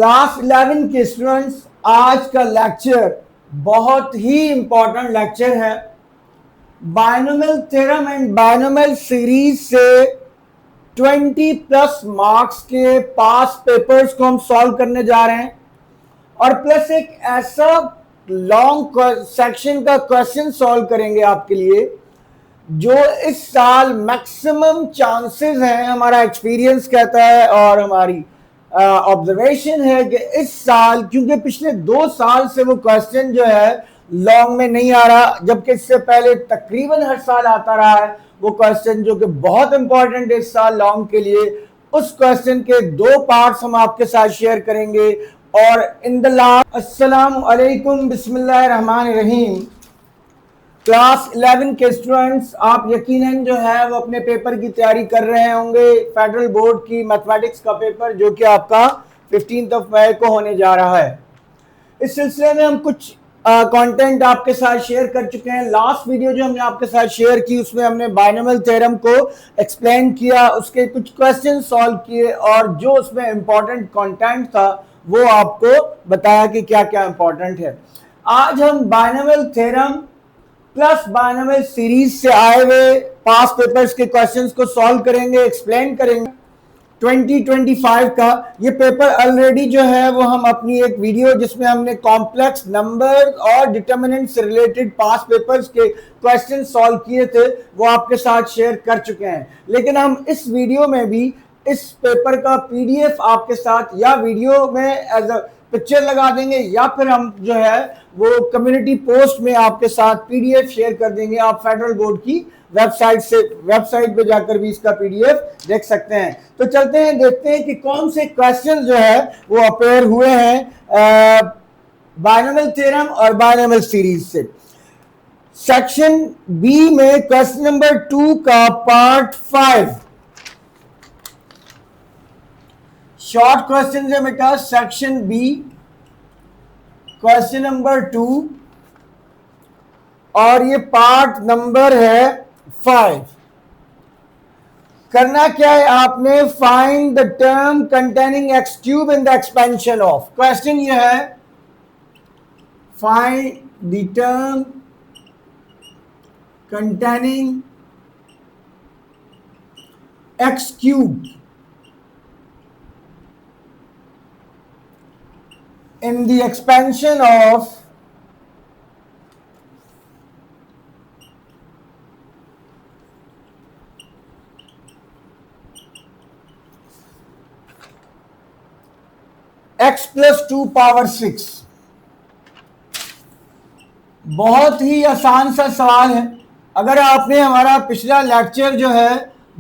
Class 11 के students, आज का लेक्चर बहुत ही इंपॉर्टेंट लेक्चर है। Binomial theorem and binomial series से 20 प्लस मार्क्स के पास पेपर्स को हम सॉल्व करने जा रहे हैं और प्लस एक ऐसा लॉन्ग सेक्शन का क्वेश्चन सॉल्व करेंगे आपके लिए जो इस साल मैक्सिमम चांसेस हैं, हमारा एक्सपीरियंस कहता है और हमारी ऑब्जर्वेशन है कि इस साल, क्योंकि पिछले 2 साल से वो क्वेश्चन जो है लॉन्ग में नहीं आ रहा, जबकि इससे पहले तकरीबन हर साल आता रहा है वो क्वेश्चन जो कि बहुत इंपॉर्टेंट है इस साल लॉन्ग के लिए। उस क्वेश्चन के 2 पार्ट्स हम आपके साथ शेयर करेंगे और इन द लास्ट अस्सलाम वालेकुम बिस्मिल्लाहिर रहमानिर रहीम। क्लास 11 के स्टूडेंट्स, आप यकीनन जो है वो अपने पेपर की तैयारी कर रहे होंगे, फेडरल बोर्ड की मैथमेटिक्स का पेपर जो कि आपका 15 मई को होने जा रहा है। इस सिलसिले में हम कुछ कंटेंट आपके साथ शेयर कर चुके हैं। लास्ट वीडियो जो हमने आपके साथ शेयर की उसमें हमने बायनोमियल थ्योरम को एक्सप्लेन किया, उसके कुछ क्वेश्चन सॉल्व किए और जो उसमें इंपॉर्टेंट कंटेंट था वो आपको बताया कि क्या क्या इंपॉर्टेंट है। आज हम binomial theorem plus binomial series से आए हुए पास पेपर्स के क्वेश्चंस को सॉल्व करेंगे, एक्सप्लेन करेंगे। 2025 का ये पेपर ऑलरेडी जो है वो हम अपनी एक वीडियो जिसमें हमने कॉम्प्लेक्स नंबर और डिटर्मिनेंट से रिलेटेड पास पेपर्स के क्वेश्चन सॉल्व किए थे वो आपके साथ शेयर कर चुके हैं, लेकिन हम इस वीडियो में भी इस पेपर का पीडीएफ आपके साथ या वीडियो में एज अ पिक्चर लगा देंगे या फिर हम जो है वो कम्युनिटी पोस्ट में आपके साथ पीडीएफ शेयर कर देंगे। आप फेडरल बोर्ड की वेबसाइट पे जाकर भी इसका पीडीएफ देख सकते हैं। तो चलते हैं, देखते हैं कि कौन से क्वेश्चन जो है वो अपेयर हुए हैं बायनोमियल थ्योरम और बायनोमियल सीरीज से। सेक्शन बी में क्वेश्चन नंबर 2 का पार्ट 5 शॉर्ट क्वेश्चन है बेटा। सेक्शन बी क्वेश्चन नंबर 2 और ये पार्ट नंबर है 5। करना क्या है आपने, find the term containing x cube in the expansion of. Question ये है, find the term containing x cube in the expansion of x plus 2 power 6। बहुत ही आसान सा सवाल है। अगर आपने हमारा पिछला लेक्चर जो है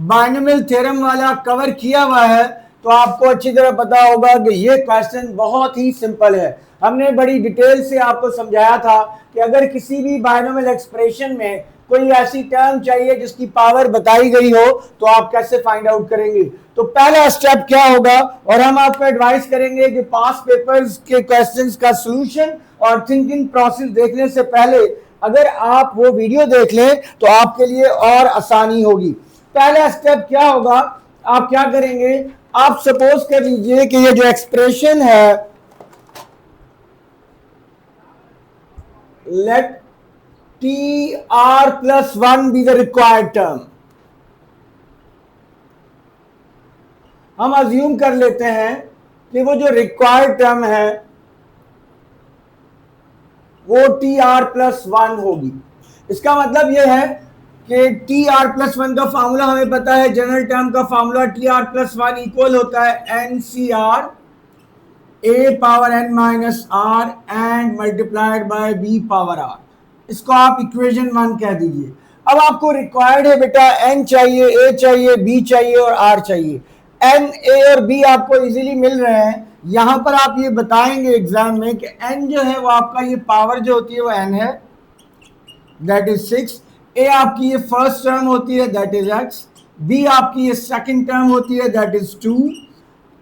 बायनोमियल थ्योरम वाला कवर किया हुआ है तो आपको अच्छी तरह पता होगा कि ये क्वेश्चन बहुत ही सिंपल है। हमने बड़ी डिटेल से आपको समझाया था कि अगर किसी भी बायनोमियल एक्सप्रेशन में कोई ऐसी टर्म चाहिए जिसकी पावर बताई गई हो तो आप कैसे फाइंड आउट करेंगे। तो पहला स्टेप क्या होगा, और हम आपको एडवाइस करेंगे कि पास पेपर्स के क्वेश्चंस का सॉल्यूशन और थिंकिंग प्रोसेस देखने से पहले अगर आप वो वीडियो देख लें तो आपके लिए और आसानी होगी। पहला स्टेप क्या होगा, आप क्या करेंगे, आप सपोज कर लीजिए कि ये जो एक्सप्रेशन है, let t are plus 1 be the required term. हम अज्यूम कर लेते हैं कि वो जो रिक्वायर्ड टर्म है वो टी आर प्लस 1 होगी। इसका मतलब यह है कि टी आर प्लस 1 का फार्मूला हमें पता है, जनरल टर्म का formula t are plus 1 equal होता है n C R A power N minus are and multiplied by b power r. इसको आप इक्वेशन 1 कह दीजिए। अब आपको रिक्वायर्ड है बेटा एन चाहिए, ए चाहिए, बी चाहिए और आर चाहिए। एन, ए और बी आपको इजीली मिल रहे हैं। यहां पर आप ये बताएंगे एग्जाम में कि एन जो है वो आपका ये पावर जो होती है वो एन है, दैट इज 6। ए आपकी ये फर्स्ट टर्म होती है, दैट इज एक्स। बी आपकी ये सेकंड टर्म होती है, दैट इज 2।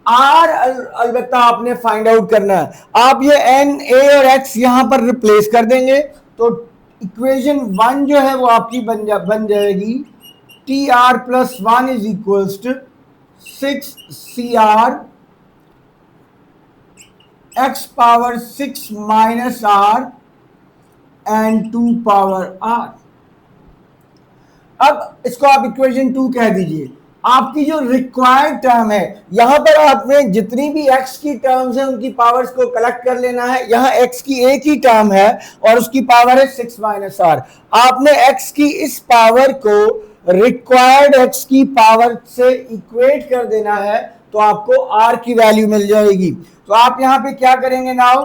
आर अलबत्ता आपने फाइंड आउट करना है। आप ये एन, ए और एक्स यहां पर रिप्लेस कर देंगे तो इक्वेशन 1 जो है वो आपकी बन जाएगी T are plus 1 is equals to 6 C R x power 6 minus r and 2 power r। अब इसको आप इक्वेशन 2 कह दीजिए। आपकी जो रिक्वायर्ड टर्म है, यहां पर आपने जितनी भी x की टर्म्स हैं उनकी पावर्स को कलेक्ट कर लेना है। यहां x की एक ही टर्म है और उसकी पावर है 6 माइनस r। आपने x की इस पावर को रिक्वायर्ड x की पावर से इक्वेट कर देना है, तो आपको r की वैल्यू मिल जाएगी। तो आप यहां पे क्या करेंगे, नाउ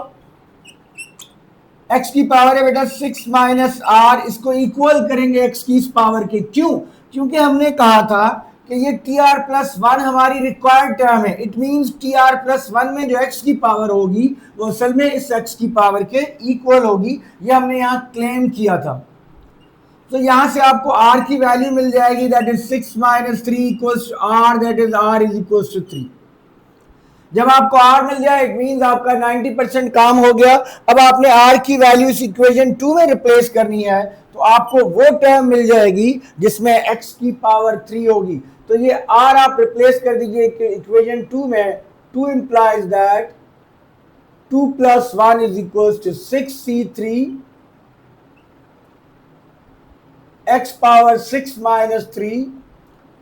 x की पावर है बेटा 6 माइनस r, इसको इक्वल करेंगे x की इस पावर के। क्यों? क्योंकि हमने कहा था कि ये tr प्लस 1 हमारी रिक्वायर्ड टर्म है। इट मींस tr प्लस 1 में जो x की पावर होगी वो असल में इस x की पावर के इक्वल होगी। ये हमने यहाँ क्लेम किया था। तो यहां से आपको r की वैल्यू मिल जाएगी, that is 6 minus 3 equals to r, that is r is equals to 3। जब आपको r मिल जाए इट मींस आपका 90% काम हो गया। अब आपने r की वैल्यू इस इक्वेशन 2 में रिप्लेस करनी है, तो आपको वो टर्म मिल जाएगी जिसमें x की पावर 3 होगी। तो ये r आप रिप्लेस कर दीजिए इक्वेशन 2 में। 2 implies that 2 plus 1 is equals to 6c3 x power 6 minus 3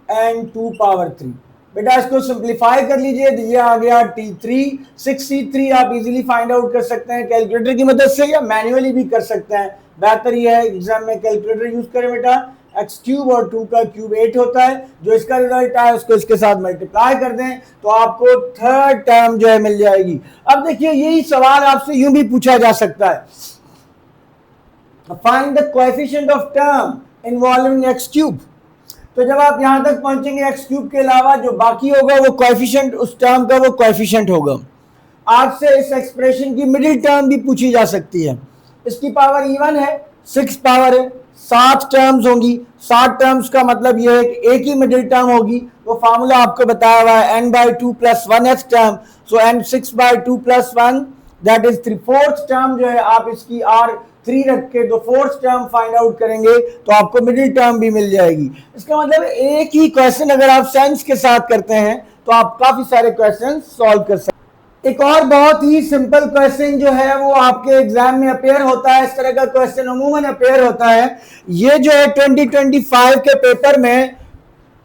and 2 power 3। बेटा इसको सिंप्लीफाई कर लीजिए, ये आ गया T3। 6c3 आप इजीली फाइंड आउट कर सकते हैं कैलकुलेटर की मदद से या मैन्युअली भी कर सकते हैं। बेहतर ये है एग्जाम में कैलकुलेटर यूज करें बेटा। x क्यूब और 2 का क्यूब 8 होता है। जो इसका रिजल्ट आए उसको इसके साथ मल्टीप्लाई कर दें तो आपको थर्ड टर्म जो है मिल जाएगी। अब देखिए यही सवाल आपसे यूं भी पूछा जा सकता है, find the coefficient of term involving x cube. तो जब आप यहां तक पहुंचेंगे x क्यूब के अलावा जो बाकी होगा वो कोएफिशिएंट, उस टर्म का वो कोएफिशिएंट होगा। आपसे इस एक्सप्रेशन की मिडिल टर्म भी पूछी जा सकती है। इसकी पावर इवन है, 6 पावर है, 7 टर्म्स होंगी। 7 टर्म्स का मतलब यह है कि एक ही मिडिल टर्म होगी। वो फार्मूला आपको बताया हुआ है n/2 plus 1th term. So n 6/2 plus 1 that is 3। Fourth term जो है आप इसकी r3 रख के दो फोर्थ टर्म फाइंड आउट करेंगे तो आपको मिडिल टर्म भी मिल जाएगी। इसका मतलब एक ही क्वेश्चन अगर आप सेंस के साथ करते हैं तो आप काफी सारे क्वेश्चन सॉल्व कर सकते हैं। एक और बहुत ही सिंपल क्वेश्चन जो है वो आपके एग्जाम में अपेयर होता है। इस तरह का क्वेश्चन अमूमन अपेयर होता है। ये जो है 2025 के पेपर में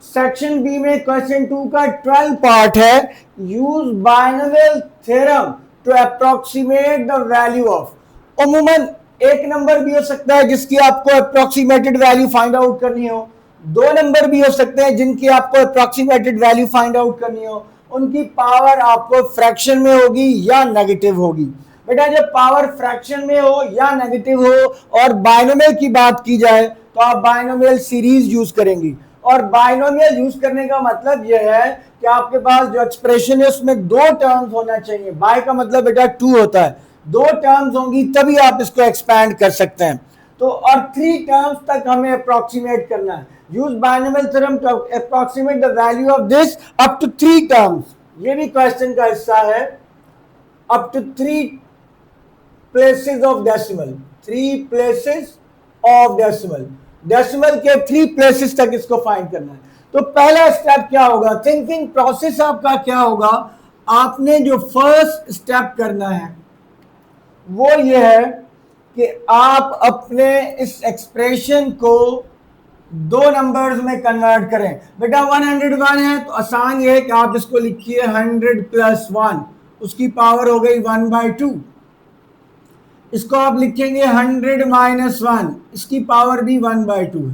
सेक्शन बी में क्वेश्चन 2 का 12 पार्ट है। Use binomial theorem to approximate the value of. अमूमन एक नंबर भी हो सकता है जिसकी आपको अप्रोक्सीमेटेड वैल्यू फाइंड आउट करनी हो। 2 नंबर भी हो सकते हैं जिनकी आपको अप्रोक्सीमेटेड वैल्यू फाइंड आउट करनी हो। उनकी पावर आपको फ्रैक्शन में होगी या नेगेटिव होगी। बेटा जब पावर फ्रैक्शन में हो या नेगेटिव हो और बाइनोमियल की बात की जाए तो आप बाइनोमियल सीरीज यूज करेंगी। और बाइनोमियल यूज करने का मतलब यह है कि आपके पास जो एक्सप्रेशन है उसमें 2 टर्म्स होना चाहिए। बाय का मतलब बेटा 2 होता है। 2 टर्म्स होंगी तभी आप इसको एक्सपैंड कर सकते हैं। तो और 3 टर्म्स तक हमें अप्रोक्सीमेट करना है। Use binomial theorem to approximate the value of this up to 3 terms. ये भी क्वेश्चन का हिस्सा है। Up to 3 places of decimal. 3 places of decimal. Decimal के 3 प्लेसेस तक इसको फाइंड करना है। तो पहला स्टेप क्या होगा, थिंकिंग प्रोसेस आपका क्या होगा। आपने जो फर्स्ट स्टेप करना है वो ये है कि आप अपने इस एक्सप्रेशन को 2 नंबर्स में कन्वर्ट करें। बेटा 101 है तो आसान ये है कि आप इसको लिखिए 100 प्लस 1, उसकी पावर हो गई 1/2। इसको आप लिखेंगे 100 माइनस 1, इसकी पावर भी 1/2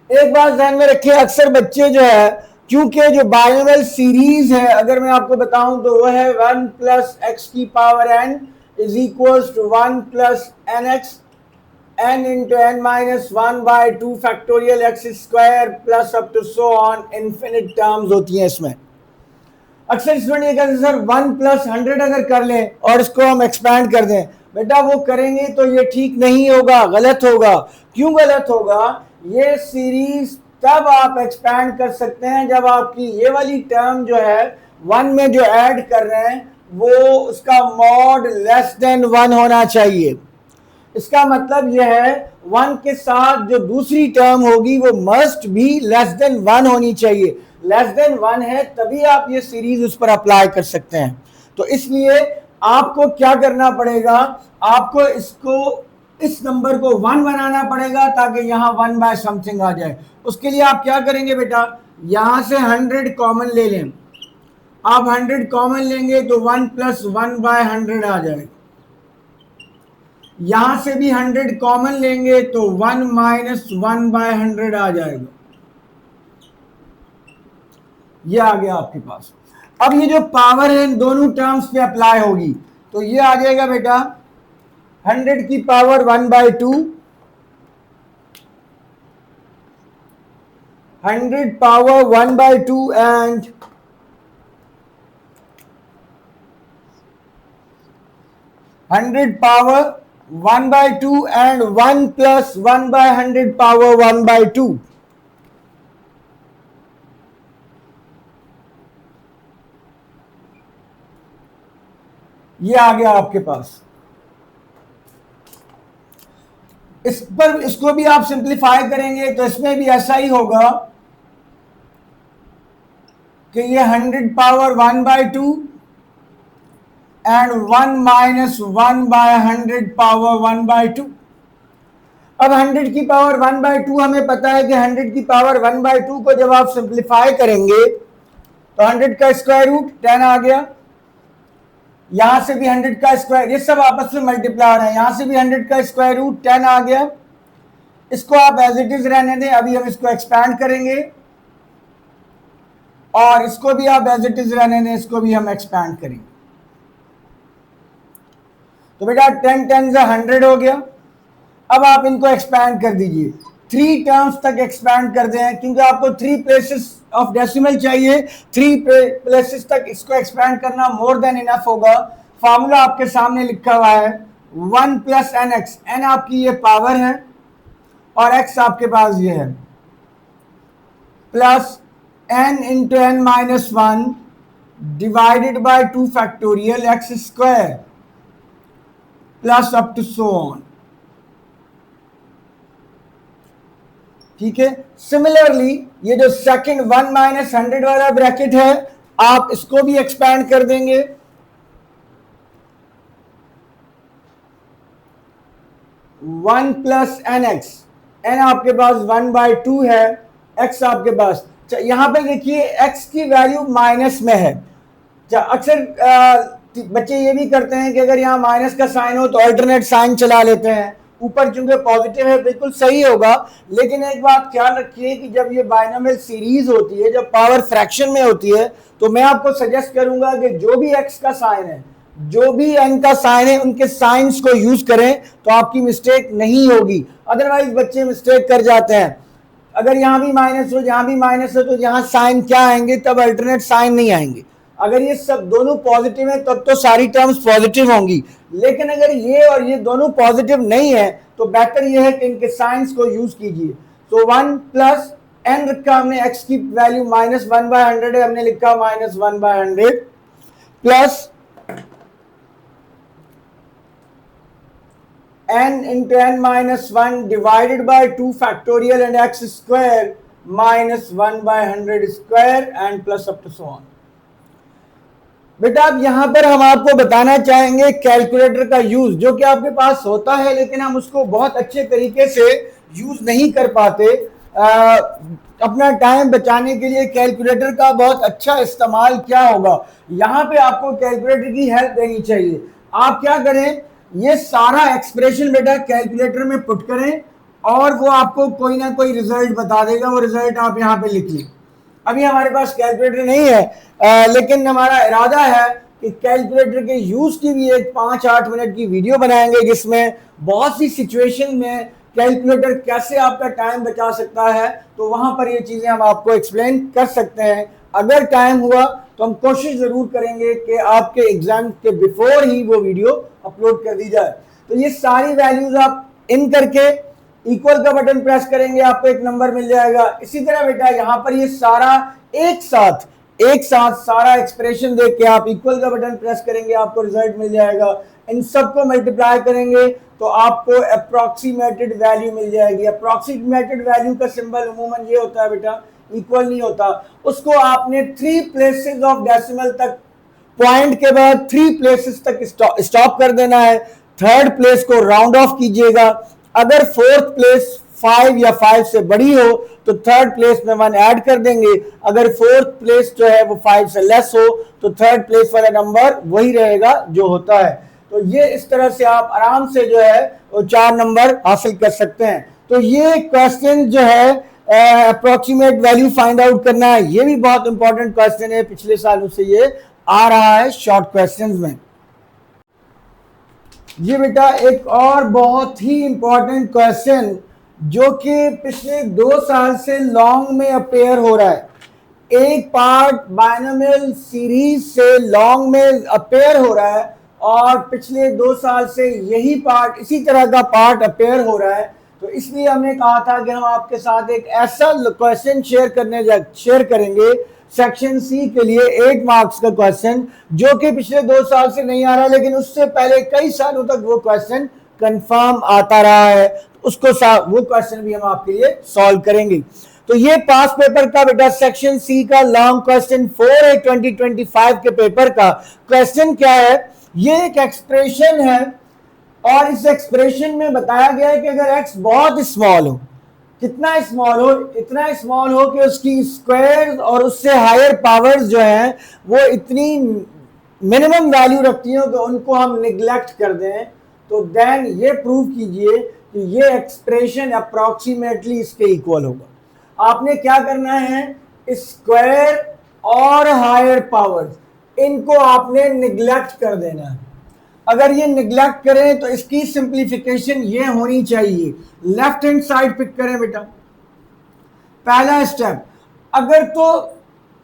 है। एक बात ध्यान में रखिए, अक्सर बच्चे जो है क्योंकि जो बाइनोमियल सीरीज है अगर मैं आपको बताऊं तो वो है 1 प्लस एक्स की power n is equals to 1 plus nx n into n minus 1/2 factorial x square plus up to so on infinite terms होती हैं इसमें। अक्सर स्टूडेंट ये कहते हैं सर 1 प्लस 100 अगर कर लें और इसको हम एक्सपैंड कर दें। बेटा वो करेंगे तो ये ठीक नहीं होगा, गलत होगा। क्यों गलत होगा? ये सीरीज तब आप एक्सपैंड कर सकते हैं जब आपकी ये वाली टर्म जो है 1 में जो ऐड कर रहे हैं वो उसका मॉड लेस देन 1 होना चाहिए। इसका मतलब यह है 1 के साथ जो दूसरी टर्म होगी वो मस्ट भी लेस देन 1 होनी चाहिए। लेस देन 1 है तभी आप ये सीरीज उस पर अप्लाई कर सकते हैं। तो इसलिए आपको क्या करना पड़ेगा, आपको इसको इस नंबर को 1 बनाना पड़ेगा ताकि यहां 1 बाय समथिंग आ जाए। उसके लिए आप क्या करेंगे बेटा, यहां से 100 कॉमन ले लें। आप 100 कॉमन लेंगे तो 1 प्लस 1 बाय 100 आ जाएगा। यहां से भी 100 कॉमन लेंगे तो 1 माइनस 1 बाय 100 आ जाएगा। ये आ गया आपके पास। अब ये जो पावर है इन दोनों टर्म्स पे अप्लाई होगी, तो ये आ जाएगा बेटा 100 की power 1/2, 100 power 1/2 and 100 power 1/2 and 1 plus 1/100 power 1/2। ये आ गया आपके पास। इस पर इसको भी आप सिंप्लीफाई करेंगे तो इसमें भी ऐसा ही होगा कि ये 100 power 1/2 and 1 minus 1 by 100 power 1/2। अब 100 की पावर 1/2 हमें पता है कि 100 की पावर 1/2 को जब आप सिंप्लीफाई करेंगे तो 100 का स्क्वायर रूट 10 आ गया। यहां से भी 100 का स्क्वायर, ये सब आपस में मल्टीप्लाई हो रहे हैं, यहां से भी 100 का स्क्वायर रूट 10 आ गया। इसको आप एज इट इज रहने दें, अभी हम इसको एक्सपैंड करेंगे और इसको भी आप एज इट इज रहने दें, इसको भी हम एक्सपैंड करेंगे। तो बेटा 10 10 से 100 हो गया। अब आप इनको एक्सपैंड कर दीजिए, 3 टर्म्स तक एक्सपैंड कर दें, क्योंकि आपको 3 प्लेसेस ऑफ डेसिमल चाहिए, 3 प्लेसेस तक इसको एक्सपैंड करना मोर देन इनफ होगा। फार्मूला आपके सामने लिखा हुआ है 1 प्लस एन एक्स। एन आपकी ये पावर है और एक्स आपके पास ये है, plus N into N minus 1 divided by 2 factorial X square plus up to so on. ठीक है। सिमिलरली ये जो सेकंड 1 माइनस 100 वाला ब्रैकेट है, आप इसको भी एक्सपैंड कर देंगे। 1 प्लस एन एक्स, एन आपके पास 1/2 है, एक्स आपके पास, यहां पे देखिए एक्स की वैल्यू माइनस में है। अक्सर बच्चे ये भी करते हैं कि अगर यहाँ माइनस का साइन हो तो अल्टरनेट साइन चला लेते हैं, ऊपर चूंकि पॉजिटिव है बिल्कुल सही होगा। लेकिन एक बात ख्याल रखिए कि जब ये बाइनोमियल सीरीज होती है, जब पावर फ्रैक्शन में होती है, तो मैं आपको सजेस्ट करूंगा कि जो भी एक्स का साइन है, जो भी एन का साइन है, उनके साइंस को यूज करें तो आपकी मिस्टेक नहीं होगी। अदरवाइज बच्चे मिस्टेक कर जाते हैं। अगर यहां भी माइनस हो, यहां भी माइनस हो, तो यहां साइन क्या आएंगे, तब अल्टरनेट साइन नहीं आएंगे। अगर ये सब दोनों पॉजिटिव है तब तो सारी टर्म्स पॉजिटिव होंगी, लेकिन अगर ये और ये दोनों पॉजिटिव नहीं है तो बेटर ये है कि इनके साइंस को यूज कीजिए। तो 1 प्लस एन रखा हमने, एक्स की वैल्यू माइनस 1/100 है, हमने लिखा minus 1/100 plus n into n minus 1 divided by 2 factorial and x square minus 1/100 square and plus up to so on। बेटा अब यहां पर हम आपको बताना चाहेंगे कैलकुलेटर का यूज, जो कि आपके पास होता है लेकिन हम उसको बहुत अच्छे तरीके से यूज नहीं कर पाते। अपना टाइम बचाने के लिए कैलकुलेटर का बहुत अच्छा इस्तेमाल क्या होगा, यहां पे आपको कैलकुलेटर की हेल्प देनी चाहिए। आप क्या करें, ये सारा एक्सप्रेशन बेटा कैलकुलेटर में पुट करें और वो आपको कोई ना कोई रिजल्ट बता देगा। वो रिजल्ट आप यहाँ पे लिख लें। अभी हमारे पास कैलकुलेटर नहीं है, लेकिन हमारा इरादा है कि कैलकुलेटर के यूज की भी एक 5-8 मिनट की वीडियो बनाएंगे, जिसमें बहुत सी सिचुएशन में कैलकुलेटर कैसे आपका टाइम बचा सकता है, तो वहां पर ये चीजें हम आपको एक्सप्लेन कर सकते हैं। अगर टाइम हुआ तो हम कोशिश जरूर करेंगे कि आपके एग्जाम के बिफोर ही वो वीडियो अपलोड कर दी जाए। तो ये सारी वैल्यूज आप इन करके इक्वल का बटन प्रेस करेंगे, आपको एक नंबर मिल जाएगा। इसी तरह बेटा यहाँ पर ये सारा एक साथ सारा एक्सप्रेशन देख के आप इक्वल का बटन प्रेस करेंगे, आपको रिजल्ट मिल जाएगा। इन सबको मल्टीप्लाई करेंगे तो आपको अप्रोक्सीमेटेड वैल्यू मिल जाएगी। अप्रोक्सीमेटेड वैल्यू का सिंबल उमूमन ये होता है बेटा, इक्वल नहीं होता। उसको आपने 3 प्लेसेस ऑफ डेसिमल तक पॉइंट के बाद 3 प्लेसेस तक स्टॉप कर देना है। थर्ड प्लेस को राउंड ऑफ कीजिएगा। अगर फोर्थ प्लेस 5 या 5 से बड़ी हो तो थर्ड प्लेस में 1 ऐड कर देंगे। अगर फोर्थ प्लेस जो है वो 5 से लेस हो तो थर्ड प्लेस वाला नंबर वही रहेगा जो होता है। तो ये इस तरह से आप आराम से जो है वो 4 नंबर हासिल कर सकते हैं। तो ये क्वेश्चन जो है अप्रोक्सीमेट वैल्यू फाइंड आउट करना है, ये भी बहुत इंपॉर्टेंट क्वेश्चन है, पिछले सालों से ये आ रहा है शॉर्ट क्वेश्चंस में। ये बेटा एक और बहुत ही इंपॉर्टेंट क्वेश्चन जो कि पिछले 2 साल से लॉन्ग में अपेयर हो रहा है। एक पार्ट बाइनोमियल सीरीज से लॉन्ग में अपेयर हो रहा है और पिछले 2 साल से यही पार्ट, इसी तरह का पार्ट अपेयर हो रहा है। तो इसलिए हमने कहा था कि हम आपके साथ एक ऐसा क्वेश्चन शेयर करेंगे सेक्शन सी के लिए 8 मार्क्स का क्वेश्चन, जो कि पिछले 2 साल से नहीं आ रहा, लेकिन उससे पहले कई सालों तक वो क्वेश्चन कंफर्म आता रहा है। वो क्वेश्चन भी हम आपके लिए सॉल्व करेंगे। तो ये पास पेपर का बेटा सेक्शन सी का लॉन्ग क्वेश्चन 4 2025 के पेपर का क्वेश्चन क्या है, ये एक एक्सप्रेशन है और इस एक्सप्रेशन में बताया गया है कि अगर x बहुत स्मॉल हो, कितना स्मॉल हो, इतना स्मॉल हो कि उसकी स्क्वायर और उससे हायर पावर्स जो हैं वो इतनी मिनिमम वैल्यू रखती हो कि उनको हम निग्लेक्ट कर दें, तो देन ये प्रूव कीजिए कि ये एक्सप्रेशन अप्रोक्सीमेटली इसके इक्वल होगा। आपने क्या करना है, स्क्वायर और हायर पावर्स इनको आपने निग्लेक्ट कर देना है। अगर ये निग्लेक्ट करें तो इसकी सिंप्लीफिकेशन ये होनी चाहिए, लेफ्ट हैंड साइड पिक करें बेटा। पहला स्टेप, अगर तो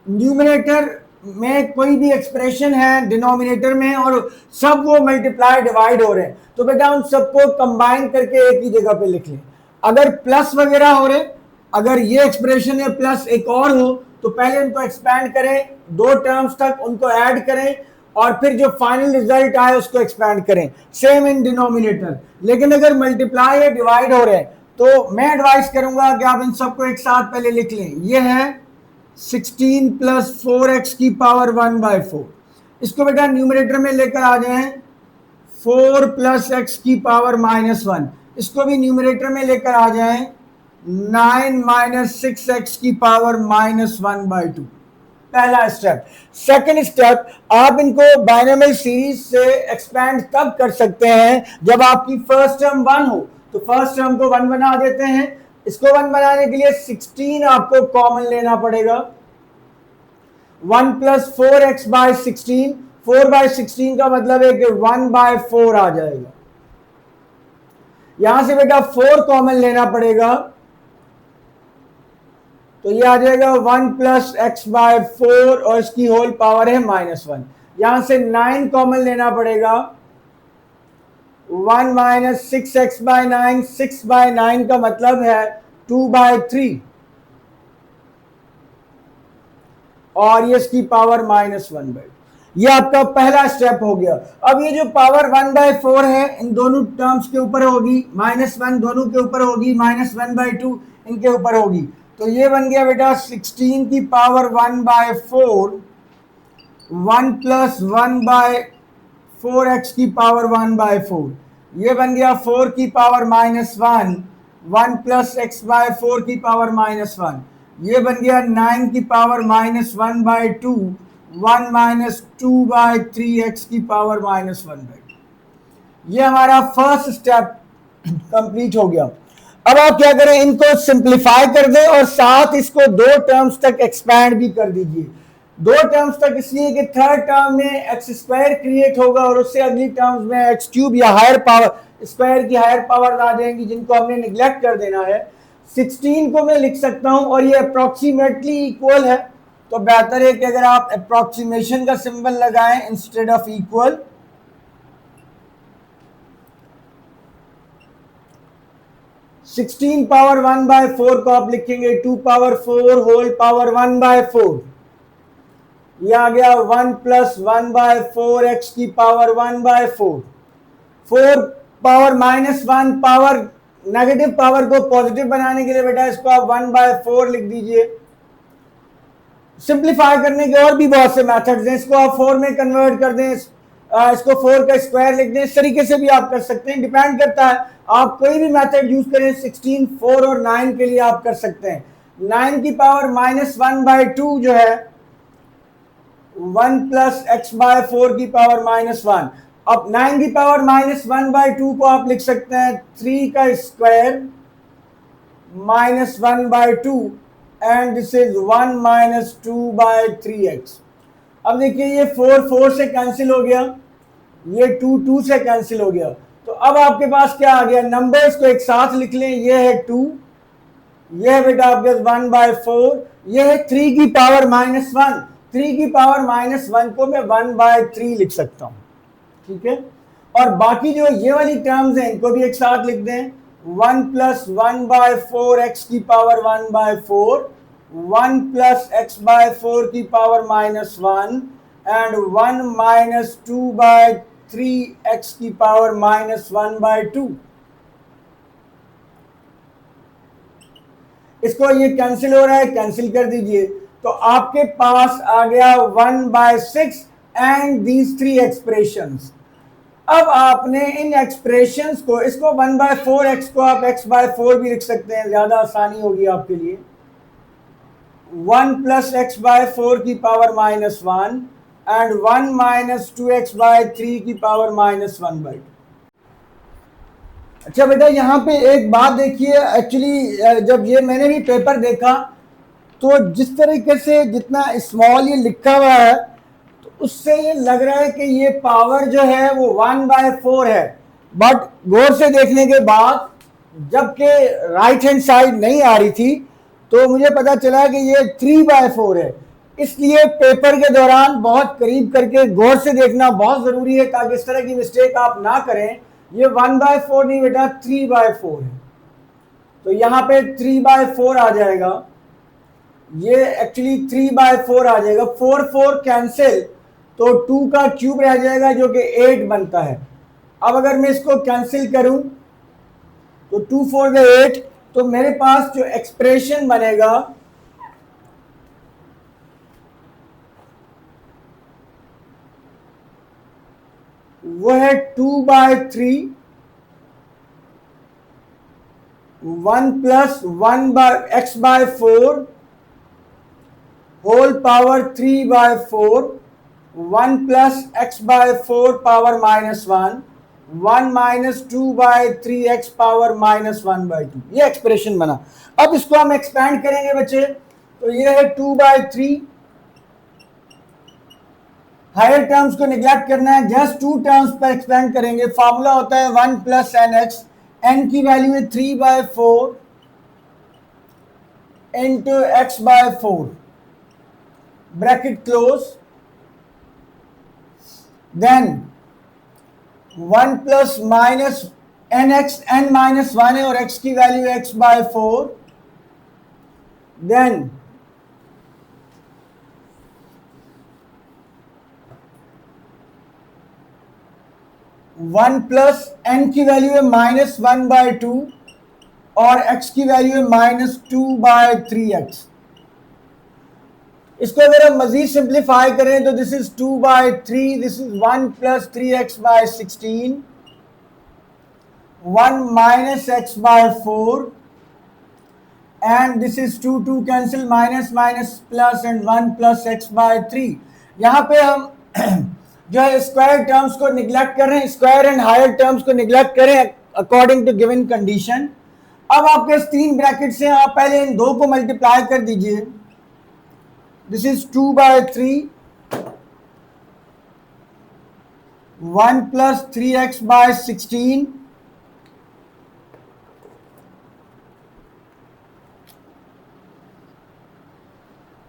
न्यूमरेटर में कोई भी एक्सप्रेशन है डिनोमिनेटर में और सब वो मल्टीप्लाई डिवाइड हो रहे हैं, तो बेटा उन सबको कंबाइन करके एक ही जगह पे लिख लें। अगर प्लस वगैरह हो रहे, अगर ये एक्सप्रेशन है प्लस एक और हो, तो पहले उनको एक्सपैंड करें 2 टर्म्स तक, उनको ऐड करें और फिर जो फाइनल रिजल्ट आए उसको एक्सपैंड करें। Same in denominator. लेकिन अगर मल्टीप्लाई या डिवाइड हो रहे हैं तो मैं एडवाइस करूंगा कि आप इन सबको एक साथ पहले लिख लें। ये है 16 प्लस 4x की पावर 1/4। इसको बेटा न्यूमरेटर में लेकर आ जाएं 4 प्लस x की पावर -1। इसको भी न्यूमरेटर में लेकर आ जाएं 9 माइनस 6x की पावर -1/2। पहला स्टेप। सेकंड स्टेप, आप इनको बाइनोमियल सीरीज से एक्सपैंड तब कर सकते हैं जब आपकी फर्स्ट टर्म 1 हो। तो फर्स्ट टर्म को 1 बना देते हैं। इसको 1 बनाने के लिए 16 आपको कॉमन लेना पड़ेगा। 1 प्लस 4x/16, 4/16 का मतलब है कि 1/4 आ जाएगा। यहां से बेटा 4 कॉमन लेना पड़ेगा, तो ये आ जाएगा 1 प्लस x/4 और इसकी होल पावर है -1। यहां से 9 कॉमन लेना पड़ेगा, 1 माइनस 6x/9, 6/9 का मतलब है 2/3 और ये इसकी पावर -1/2। ये आपका पहला स्टेप हो गया। अब ये जो पावर 1/4 है इन दोनों टर्म्स के ऊपर होगी, -1 दोनों के ऊपर होगी, -1/2 इनके ऊपर होगी। तो ये बन गया बेटा 16 की पावर 1/4, 1 प्लस 1/4x की पावर 1/4। ये बन गया 4 की पावर -1, 1 प्लस x/4 की पावर -1। ये बन गया 9 की पावर -1/2, 1 माइनस 2/3x की पावर -1/2। ये हमारा फर्स्ट स्टेप कंप्लीट हो गया। अब आप क्या करें, इनको सिंप्लीफाई कर दें और साथ इसको 2 टर्म्स तक एक्सपैंड भी कर दीजिए। 2 टर्म्स तक इसलिए कि थर्ड टर्म में x² क्रिएट होगा और उससे अगली टर्म्स में x³ या हायर पावर स्क्वायर की हायर पावर आ जाएंगी जिनको हमने निगलेक्ट कर देना है। 16 को मैं लिख सकता हूं और ये अप्रोक्सीमेटली इक्वल है, तो बेहतर है कि अगर आप अप्रोक्सीमेशन का सिंबल लगाएं instead of equal. Sixteen power 1/4 को आप लिखेंगे 2 पावर 4 होल पावर 1/4। ये आ गया 1 प्लस 1/4x की power 1/4। 4 power -1 power negative power को पॉजिटिव बनाने के लिए बेटा इसको आप 1/4 लिख दीजिए। सिंप्लीफाई करने के और भी बहुत से मेथड्स हैं। इसको आप 4 में कन्वर्ट कर दें, इसको 4 का स्क्वायर लिख दें, इस तरीके से भी आप कर सकते हैं, डिपेंड करता है आप कोई भी मेथड यूज करें। 16, 4 और 9 के लिए आप कर सकते हैं। 9 की पावर -1/2 जो है 1 प्लस एक्स बाय 4 की पावर -1। अब 9 की पावर -1/2 को आप लिख सकते हैं 3 का square -1/2 and this is 1 - 2/3x। अब देखिए ये 4 4 से कैंसिल हो गया, ये 2 2 से कैंसिल हो गया, तो अब आपके पास क्या आ गया, नंबर्स को एक साथ लिख लें। ये है 2, ये है बेटा आपके 1/4, ये है 3 की पावर -1। 3 की पावर -1 को मैं 1/3 लिख सकता हूं, ठीक है। और बाकी जो ये वाली टर्म्स हैं इनको भी एक साथ लिख दें। 1 प्लस 1/4 एक्स की पावर 1/4, 1 प्लस एक्स बाय 4 की पावर -1 एंड 1 - 2/3 एक्स की पावर -1/2। इसको ये कैंसिल हो रहा है, कैंसिल कर दीजिए, तो आपके पास आ गया 1/6 एंड दीज 3 एक्सप्रेशंस। अब आपने इन एक्सप्रेशंस को, इसको 1/4x को आप x/4 भी लिख सकते हैं, ज्यादा आसानी होगी आपके लिए। 1 प्लस x/4 की पावर -1 एंड 1 - 2x/3 की पावर -1/2। अच्छा बेटा यहाँ पे एक बात देखिए, एक्चुअली जब ये मैंने भी पेपर देखा तो जिस तरीके से जितना स्मॉल ये लिखा हुआ है तो उससे ये लग रहा है कि ये पावर जो है वो 1/4 है, बट गौर से देखने के बाद जबकि राइट हैंड साइड नहीं आ रही थी तो मुझे पता चला कि ये 3/4 है। इसलिए पेपर के दौरान बहुत करीब करके गौर से देखना बहुत ज़रूरी है ताकि इस तरह की मिस्टेक आप ना करें। ये 1/4 नहीं बेटा 3/4 है, तो यहाँ पे 3/4 आ जाएगा, ये एक्चुअली 3/4 आ जाएगा। 4 4 कैंसिल तो 2 का क्यूब रह जाएगा जो कि 8 बनता है। अब अगर मैं इसको कैंसिल करूं तो 2 4 8, तो मेरे पास जो एक्सप्रेशन बनेगा वो है 2/3, 1 plus 1/x/4 whole power 3/4, 1 plus x/4 power -1, 1 - 2/3x power -1/2। ये एक्सप्रेशन बना। अब इसको हम एक्सपैंड करेंगे बच्चे, तो ये है 2/3। हायर टर्म्स को निगलेक्ट करना है, जस्ट 2 टर्म्स पर एक्सपेंड करेंगे। फॉर्मूला होता है 1 प्लस nx, n की वैल्यू है 3/4 into x/4, bracket close, then 1 plus minus nx, n -1 है और x की वैल्यू है x/4, देन 1 प्लस n की वैल्यू है -1/2 और x की वैल्यू है -2/3x। इसको अगर हम मजीद सिंप्लीफाई करें तो this is 2/3, this is 1 plus 3x/16, 1 minus x/4 and this is 2 2 cancel, minus minus plus and 1 plus x/3। यहाँ पे हम जो है स्क्वायर टर्म्स को निगलेक्ट कर रहे हैं, स्क्वायर एंड हायर टर्म्स को निगलेक्ट करें अकॉर्डिंग टू गिवन कंडीशन। अब आपके 3 ब्रैकेट्स हैं, आप पहले इन 2 को मल्टीप्लाई कर दीजिए। दिस इज 2/3, 1 प्लस 3x/16,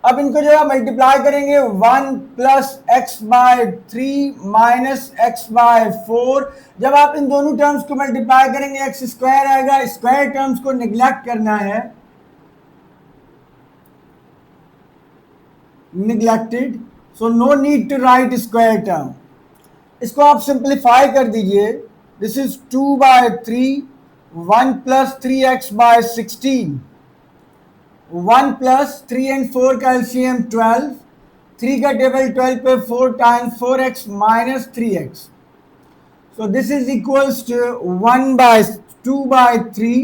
अब इनको जो है मल्टीप्लाई करेंगे, 1 प्लस x/3 माइनस x/4। जब आप इन दोनों टर्म्स को मल्टीप्लाई करेंगे एक्स स्क्वायर आएगा, स्क्वायर टर्म्स को निगलेक्ट करना है, neglected, so no need to write square term. इसको आप सिंप्लीफाई कर दीजिए, this is 2/3, 1 plus 3x/16 1 plus 3 and 4 का एलसीएम 12, 3 का टेबल 12 पे 4 times 4x minus 3x, so this is equals to 1 by 2 by 3,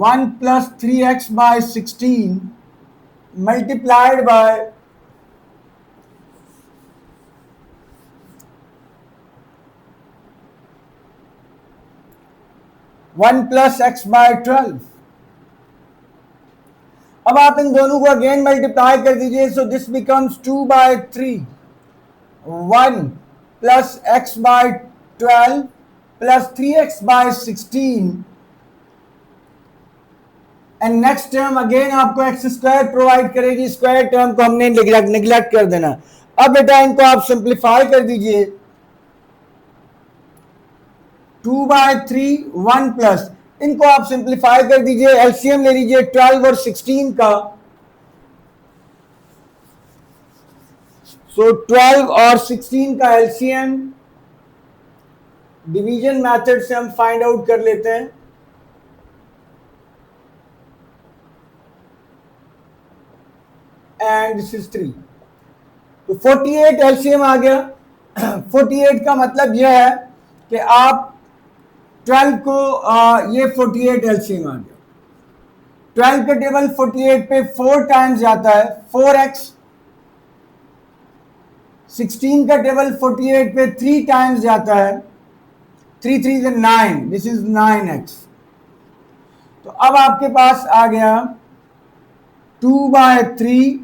1 plus 3x by 16 multiplied by 1 plus x by 12। अब आप इन दोनों को अगेन मल्टीप्लाई कर दीजिए, so this becomes 2 by 3, 1 plus x by 12 plus 3x by 16, and next term again आपको X square provide करेगी, square term को हमने निगलेक्ट कर देना। अब बेटा इनको आप सिंप्लीफाई कर दीजिए, 2 बाय 3, 1 प्लस, इनको आप सिंप्लीफाई कर दीजिए, एलसीएम ले लीजिए 12 और 16 का, सो 12 और 16 का एलसीएम डिवीजन मेथड से हम फाइंड आउट कर लेते हैं। एंड दिस इज 3, तो 48 एलसीएम आ गया। 48 का मतलब यह है कि आप 12 को ये 48 एलसीएम आ गया, 12 का टेबल 48 पे 4 टाइम्स जाता है 4x, 16 का टेबल 48 पे 3 टाइम्स जाता है 3 3 से 9, दिस इज 9x। तो अब आपके पास आ गया 2 by 3,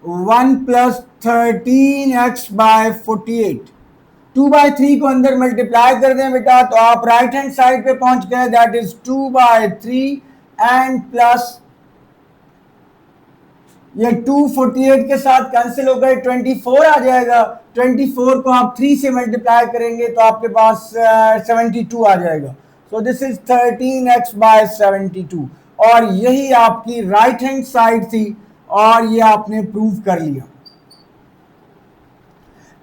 1 plus 13x bye 48। 2 by 3 को अंदर मल्टीप्लाई कर दें बेटा तो आप राइट हैंड साइड पे पहुंच गए, that is 2 by 3 and plus ये 2 48 के साथ कैंसिल हो गए, 24 आ जाएगा। 24 को आप 3 से मल्टीप्लाई करेंगे तो आपके पास 72 आ जाएगा। सो दिस इज 13x बाय 72, और यही आपकी राइट हैंड साइड थी और ये आपने प्रूव कर लिया।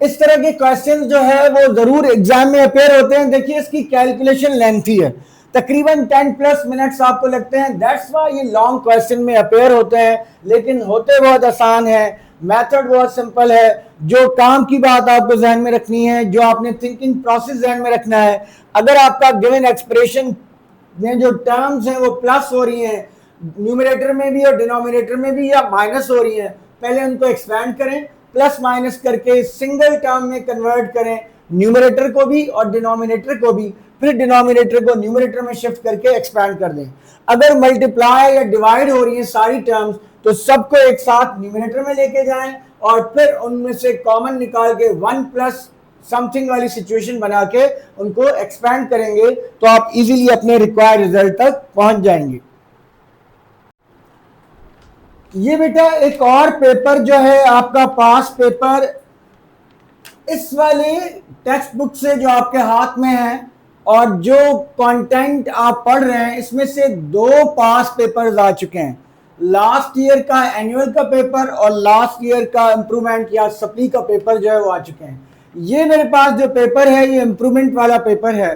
इस तरह के क्वेश्चन जो है वो जरूर एग्जाम में अपेयर होते हैं। देखिए इसकी कैलकुलेशन लेंथी है, तकरीबन 10 प्लस मिनट्स आपको लगते हैं, दैट्स व्हाई ये लॉन्ग क्वेश्चन में अपेयर होते हैं, लेकिन होते बहुत आसान है, मेथड बहुत सिंपल है। जो काम की बात आपको जहन में रखनी है, जो आपने थिंकिंग प्रोसेस जहन में रखना है, अगर आपका गिवन एक्सप्रेशन में जो टर्म्स हैं वो प्लस हो रही हैं, न्यूमरेटर में भी और डिनोमिनेटर में भी, या माइनस हो रही हैं, पहले उनको एक्सपैंड करें, प्लस माइनस करके सिंगल टर्म में कन्वर्ट करें, न्यूमरेटर को भी और डिनोमिनेटर को भी, फिर डिनोमिनेटर को न्यूमरेटर में शिफ्ट करके एक्सपैंड कर दें। अगर मल्टीप्लाई या डिवाइड हो रही हैं सारी टर्म्स तो सबको एक साथ न्यूमरेटर में लेके जाएं और फिर उनमें से कॉमन निकाल के 1 प्लस समथिंग वाली सिचुएशन बना के उनको एक्सपैंड करेंगे तो आप इजीली अपने रिक्वायर्ड रिजल्ट तक पहुंच जाएंगे। ये बेटा एक और पेपर जो है आपका पास पेपर, इस वाले टेक्स्ट बुक से जो आपके हाथ में है और जो कंटेंट आप पढ़ रहे हैं, इसमें से 2 पास पेपर्स आ चुके हैं। लास्ट ईयर का एनुअल का पेपर और लास्ट ईयर का इम्प्रूवमेंट या सप्ली का पेपर जो है वो आ चुके हैं। ये मेरे पास जो पेपर है ये इम्प्रूवमेंट वाला पेपर है,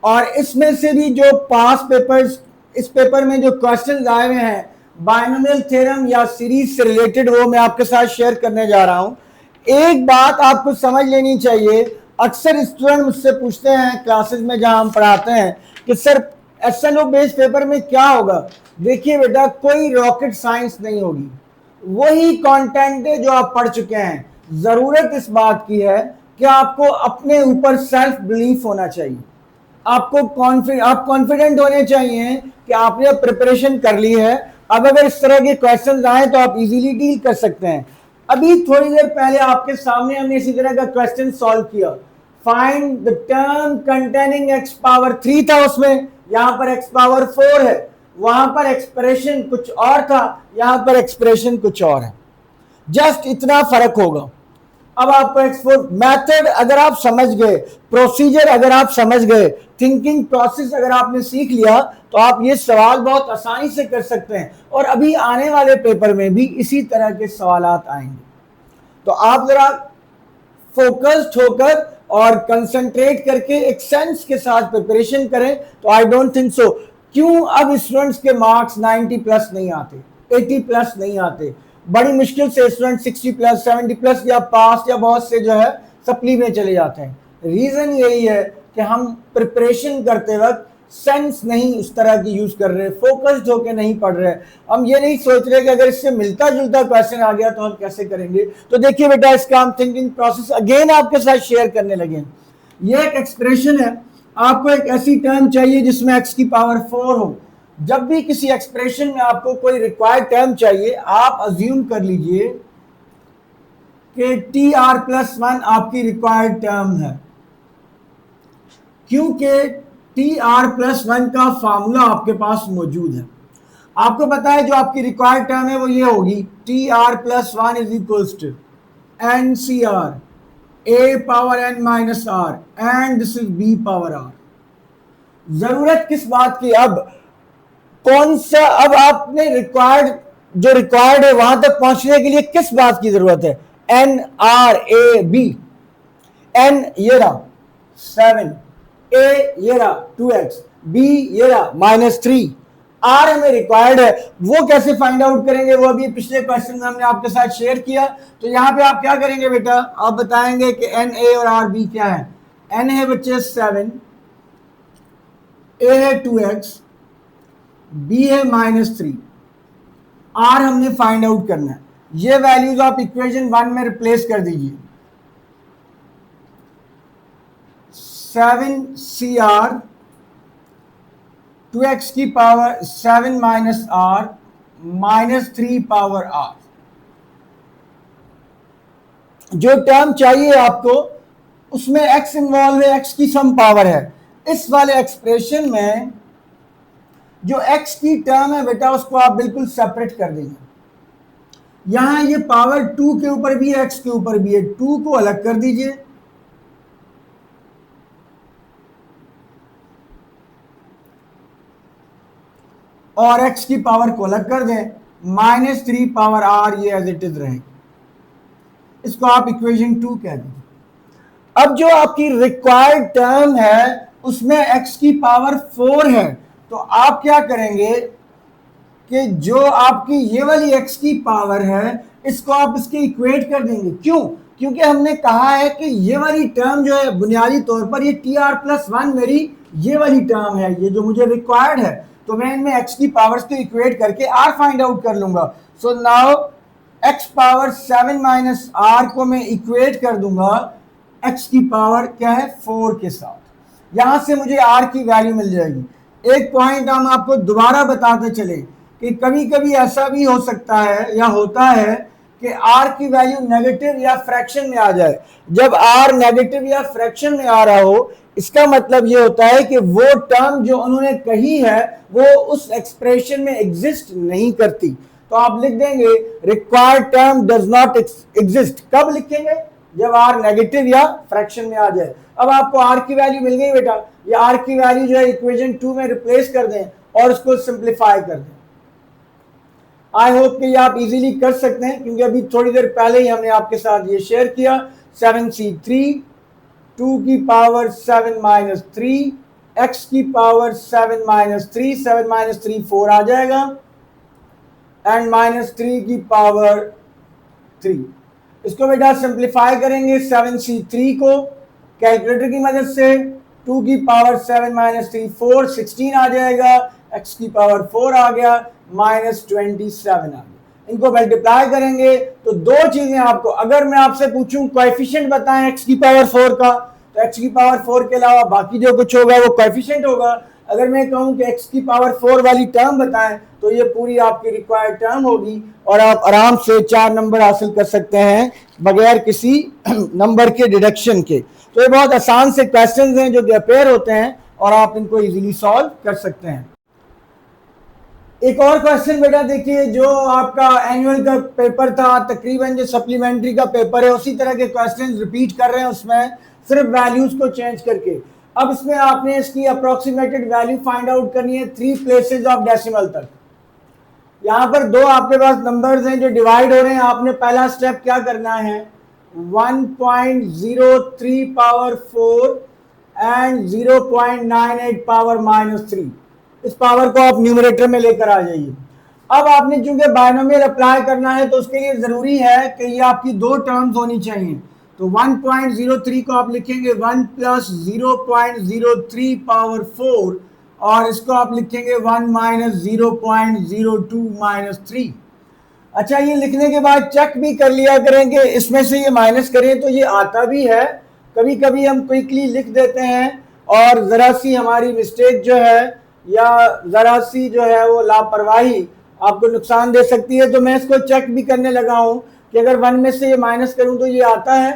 और इसमें से भी जो पास पेपर्स, इस पेपर में जो क्वेश्चन आए हुए हैं बाइनोमियल थ्योरम या सीरीज से रिलेटेड, वो मैं आपके साथ शेयर करने जा रहा हूं। एक बात आपको समझ लेनी चाहिए, अक्सर स्टूडेंट मुझसे पूछते हैं क्लासेस में जहां हम पढ़ाते हैं कि सर एसएलओ बेस्ड पेपर में क्या होगा। देखिए बेटा, कोई रॉकेट साइंस नहीं होगी, वही कंटेंट है जो आप पढ़ चुके हैं। जरूरत इस बात की है कि आपको अपने ऊपर सेल्फ बिलीफ होना चाहिए, आपको आप कॉन्फिडेंट होने चाहिए कि आपने प्रिपरेशन कर ली है। अब अगर इस तरह के क्वेश्चंस आए तो आप इजीली डील कर सकते हैं। अभी थोड़ी देर पहले आपके सामने हमने इसी तरह का क्वेश्चन सॉल्व किया, find the term containing x power 3 था, उसमें यहां पर x पावर 4 है, वहां पर एक्सप्रेशन कुछ और था, यहां पर एक्सप्रेशन कुछ और है, जस्ट इतना फर्क होगा। अब आपको एक्सपोर्ट मेथड अगर आप समझ गए, प्रोसीजर अगर आप समझ गए, थिंकिंग प्रोसेस अगर आपने सीख लिया तो आप ये सवाल बहुत आसानी से कर सकते हैं, और अभी आने वाले पेपर में भी इसी तरह के सवालात आएंगे। तो आप जरा फोकस्ड होकर और कंसंट्रेट करके एक सेंस के साथ प्रिपरेशन करें तो आई डोंट थिंक सो क्यों अब स्टूडेंट्स के मार्क्स 90 प्लस नहीं आते, 80 प्लस नहीं आते? बड़ी मुश्किल से स्टूडेंट 60 प्लस 70 प्लस या पास या बहुत से जो है सप्ली में चले जाते हैं। रीजन यही है कि हम प्रिपरेशन करते वक्त सेंस नहीं उस तरह की यूज कर रहे, फोकस्ड होकर नहीं पढ़ रहे। हम ये नहीं सोच रहे कि अगर इससे मिलता जुलता क्वेश्चन आ गया तो हम कैसे करेंगे। तो देखिए बेटा, इसका हम थिंकिंग प्रोसेस अगेन आपके साथ शेयर करने लगे। ये एक एक्सप्रेशन है, आपको एक ऐसी टर्म चाहिए जिसमें x की पावर 4 हो। जब भी किसी एक्सप्रेशन में आपको कोई रिक्वायर्ड टर्म चाहिए, आप अज्यूम कर लीजिए कि टी आर प्लस 1 आपकी रिक्वायर्ड टर्म है, क्योंकि टी आर प्लस 1 का फार्मूला आपके पास मौजूद है। आपको पता है जो आपकी रिक्वायर्ड टर्म है वो ये होगी, T are plus 1 is equals to N C R A power N minus are and this is B power R. जरूरत किस बात की? अब कौन सा, अब आपने जो रिक्वायर्ड है वहां तक पहुंचने के लिए किस बात की जरूरत है? N R A B. N ये रहा 7, ए ये रहा 2x, बी ये रहा -3, आर हमें रिक्वायर्ड है। वो कैसे फाइंड आउट करेंगे? वो अभी पिछले क्वेश्चन में हमने आपके साथ शेयर किया। तो यहां पे आप क्या करेंगे बेटा? आप बताएंगे कि एन ए और आर बी क्या है। एन है बच्चे 7, ए है 2x, बी है -3, आर हमने फाइंड आउट करना है। ये वैल्यूज आप इक्वेशन 1 में रिप्लेस कर दीजिए। 7CR 2x की power 7 minus R -3 power R. जो टर्म चाहिए आपको उसमें x इन्वॉल्व है, x की सम पावर है। इस वाले एक्सप्रेशन में जो x की टर्म है बेटा उसको आप बिल्कुल सेपरेट कर देंगे। यहां ये पावर 2 के ऊपर भी है, x के ऊपर भी है, 2 को अलग कर दीजिए और x की पावर को अलग कर दें, -3 पावर r ये एज इट इज रहेगी। इसको आप इक्वेशन 2 कह दें। अब जो आपकी रिक्वायर्ड टर्म है उसमें x की पावर 4 है, तो आप क्या करेंगे कि जो आपकी ये वाली x की पावर है इसको आप इसके इक्वेट कर देंगे। क्यों? क्योंकि हमने कहा है कि ये वाली टर्म जो है बुनियादी तौर पर ये TR+1 मेरी ये वाली टर्म है, ये जो मुझे रिक्वायर्ड है, तो मैं इनमें x की पावर्स को इक्वेट करके r फाइंड आउट कर लूंगा। So now x power 7 minus r को मैं इक्वेट कर दूंगा x की पावर क्या है 4 के साथ। यहां से मुझे r की वैल्यू मिल जाएगी। एक पॉइंट हम आपको दोबारा बताते चले कि कभी कभी ऐसा भी हो सकता है या होता है कि r की वैल्यू नेगेटिव या फ्रैक्शन में आ जाए। जब r नेगेटिव या फ्रैक्शन में आ रहा हो इसका मतलब ये होता है कि वो टर्म जो उन्होंने कही है वो उस एक्सप्रेशन में एग्जिस्ट नहीं करती। तो आप लिख देंगे required term does not exist. कब लिखेंगे? जब r नेगेटिव या फ्रैक्शन में आ जाए। अब आपको r की वैल्यू मिल गई बेटा, ये r की वैल्यू जो है इक्वेशन 2 में रिप्लेस कर दें और उसको सिंप्लीफाई कर दें। आई होप कि ये आप इजीली कर सकते हैं, क्योंकि अभी थोड़ी देर पहले ही हमने आपके साथ ये शेयर किया। 7C3 2 की पावर 7 माइनस 3, x की पावर 7 माइनस 3, 7 माइनस 3 4 आ जाएगा, एंड -3 की पावर 3। इसको बेटा सिंप्लीफाई करेंगे 7C3 को कैलकुलेटर की मदद से। 2 की पावर 7 माइनस 3 4, 16 आ जाएगा, x की पावर 4 आ गया, -27 आ गया। इनको मल्टीप्लाई करेंगे तो दो चीजें आपको, अगर मैं आपसे पूछूं कोएफिशिएंट बताएं x की पावर 4 का, तो x की पावर 4 के अलावा बाकी जो कुछ होगा वो कोएफिशिएंट होगा। अगर मैं कहूं कि x की पावर 4 वाली टर्म बताएं तो ये पूरी आपकी रिक्वायर्ड टर्म होगी और आप आराम से 4 नंबर हासिल कर सकते हैं बगैर किसी नंबर के डिडक्शन के। तो ये बहुत आसान से क्वेश्चंस हैं जो अपेयर होते हैं और आप इनको इजीली सॉल्व कर सकते हैं। एक और क्वेश्चन बेटा देखिए, जो आपका एनुअल का पेपर था, तकरीबन जो सप्लीमेंट्री का पेपर है उसी तरह के क्वेश्चन रिपीट कर रहे हैं, उसमें सिर्फ वैल्यूज को चेंज करके। अब इसमें आपने इसकी अप्रोक्सीमेटेड वैल्यू फाइंड आउट करनी है 3 प्लेसेस ऑफ डेसिमल तक। यहाँ पर दो आपके पास नंबर्स हैं जो डिवाइड हो रहे हैं। आपने पहला स्टेप क्या करना है, 1.03 पावर 4 एंड 0.98 पावर -3, इस पावर को आप न्यूमरेटर में लेकर आ जाइए। अब आपने चूंकि बायनोमियल अप्लाई करना है तो उसके लिए जरूरी है कि ये आपकी दो टर्म्स होनी चाहिए। तो 1.03 को आप लिखेंगे 1 प्लस 0.03 पावर 4 और इसको आप लिखेंगे 1 माइनस 0.02 माइनस 3। अच्छा, ये लिखने के बाद चेक भी कर लिया करेंगे, इसमें से ये माइनस करें तो ये आता भी है। कभी कभी हम क्विकली लिख देते हैं और ज़रा सी हमारी मिस्टेक जो है या ज़रा सी जो है वो लापरवाही आपको नुकसान दे सकती है। तो मैं इसको चेक भी करने लगा हूँ कि अगर 1 में से ये माइनस करूँ तो ये आता है।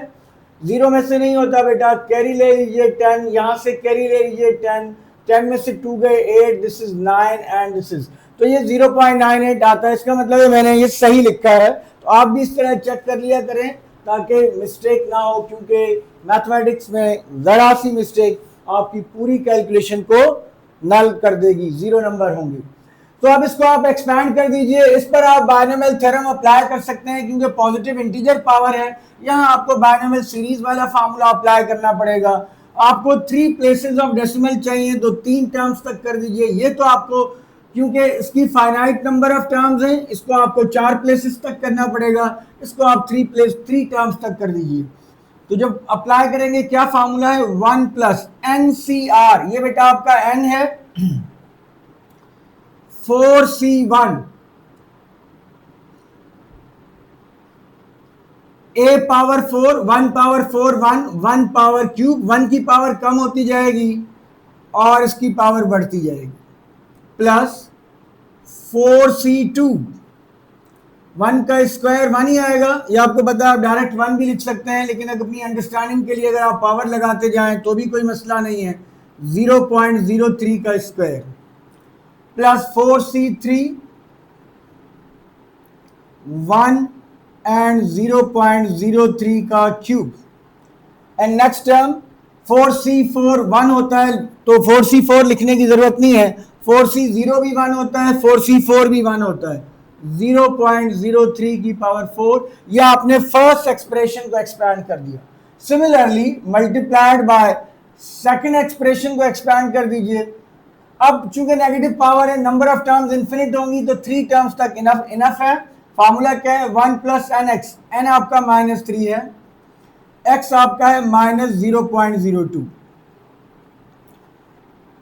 0 में से नहीं होता बेटा, कैरी ले लीजिए 10, यहाँ से कैरी ले लीजिए 10, 10 में से 2 गए 8, this is 9 and this is, तो ये 0.98 आता है। इसका मतलब है मैंने ये सही लिखा है। तो आप भी इस तरह चेक कर लिया करें ताकि मिस्टेक ना हो, क्योंकि मैथमेटिक्स में ज़रा सी मिस्टेक आपकी पूरी कैलकुलेशन को नल कर देगी, 0 नंबर होंगे। तो अब इसको आप एक्सपैंड कर दीजिए। इस पर आप बायनोमियल थ्योरम अप्लाई कर सकते हैं क्योंकि पॉजिटिव इंटीजर पावर है। यहाँ आपको बायनोमियल सीरीज वाला फार्मूला अप्लाई करना पड़ेगा। आपको 3 प्लेसेस ऑफ डेसिमल चाहिए तो 3 टर्म्स तक कर दीजिए। ये तो आपको, क्योंकि इसकी फाइनाइट नंबर ऑफ टर्म्स हैं, इसको आपको 4 प्लेसेस तक करना पड़ेगा। इसको आप 3 टर्म्स तक कर दीजिए। तो जब अप्लाई करेंगे क्या फार्मूला है, 1 प्लस NCR, ये बेटा आपका n है, 4C1 a power 4, 1 power 4 1, 1 power cube, 1 की पावर कम होती जाएगी और इसकी पावर बढ़ती जाएगी, प्लस 4C2, 1 का स्क्वायर 1 ही आएगा। ये आपको पता है, आप डायरेक्ट 1 भी लिख सकते हैं, लेकिन अपनी अंडरस्टैंडिंग के लिए अगर आप पावर लगाते जाएं तो भी कोई मसला नहीं है। 0.03 का स्क्वायर प्लस 4C3 1 एंड 0.03 का cube and next term 4C4 1 होता है तो 4C4 लिखने की जरूरत नहीं है। 4C0 भी 1 होता है, 4C4 भी 1 होता है। 0.03 की पावर 4, यह आपने फर्स्ट एक्सप्रेशन को एक्सपैंड कर दिया। Similarly multiplied by second expression को एक्सपैंड कर दीजिए। अब चूंकि नेगेटिव पावर है, नंबर ऑफ टर्म्स इन्फिनिट होंगी तो 3 टर्म्स तक इनफ है। फार्मूला क्या है, 1 प्लस NX, n आपका -3 है, x आपका है -0.02,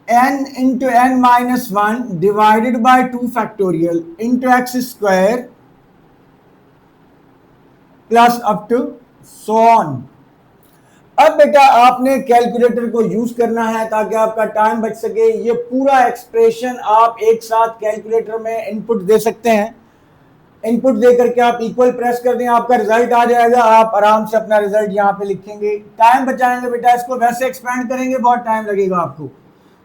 n into n minus 1 divided by 2 factorial into X square plus up to so on. अब बेटा आपने कैलकुलेटर को यूज करना है ताकि आपका टाइम बच सके। ये पूरा एक्सप्रेशन आप एक साथ कैलकुलेटर में इनपुट दे सकते हैं। इनपुट दे करके आप इक्वल प्रेस कर दें, आपका रिजल्ट आ जाएगा। आप आराम से अपना रिजल्ट यहाँ पे लिखेंगे, टाइम बचाएंगे बेटा। इसको वैसे एक्सपेंड करेंगे बहुत टाइम लगेगा आपको।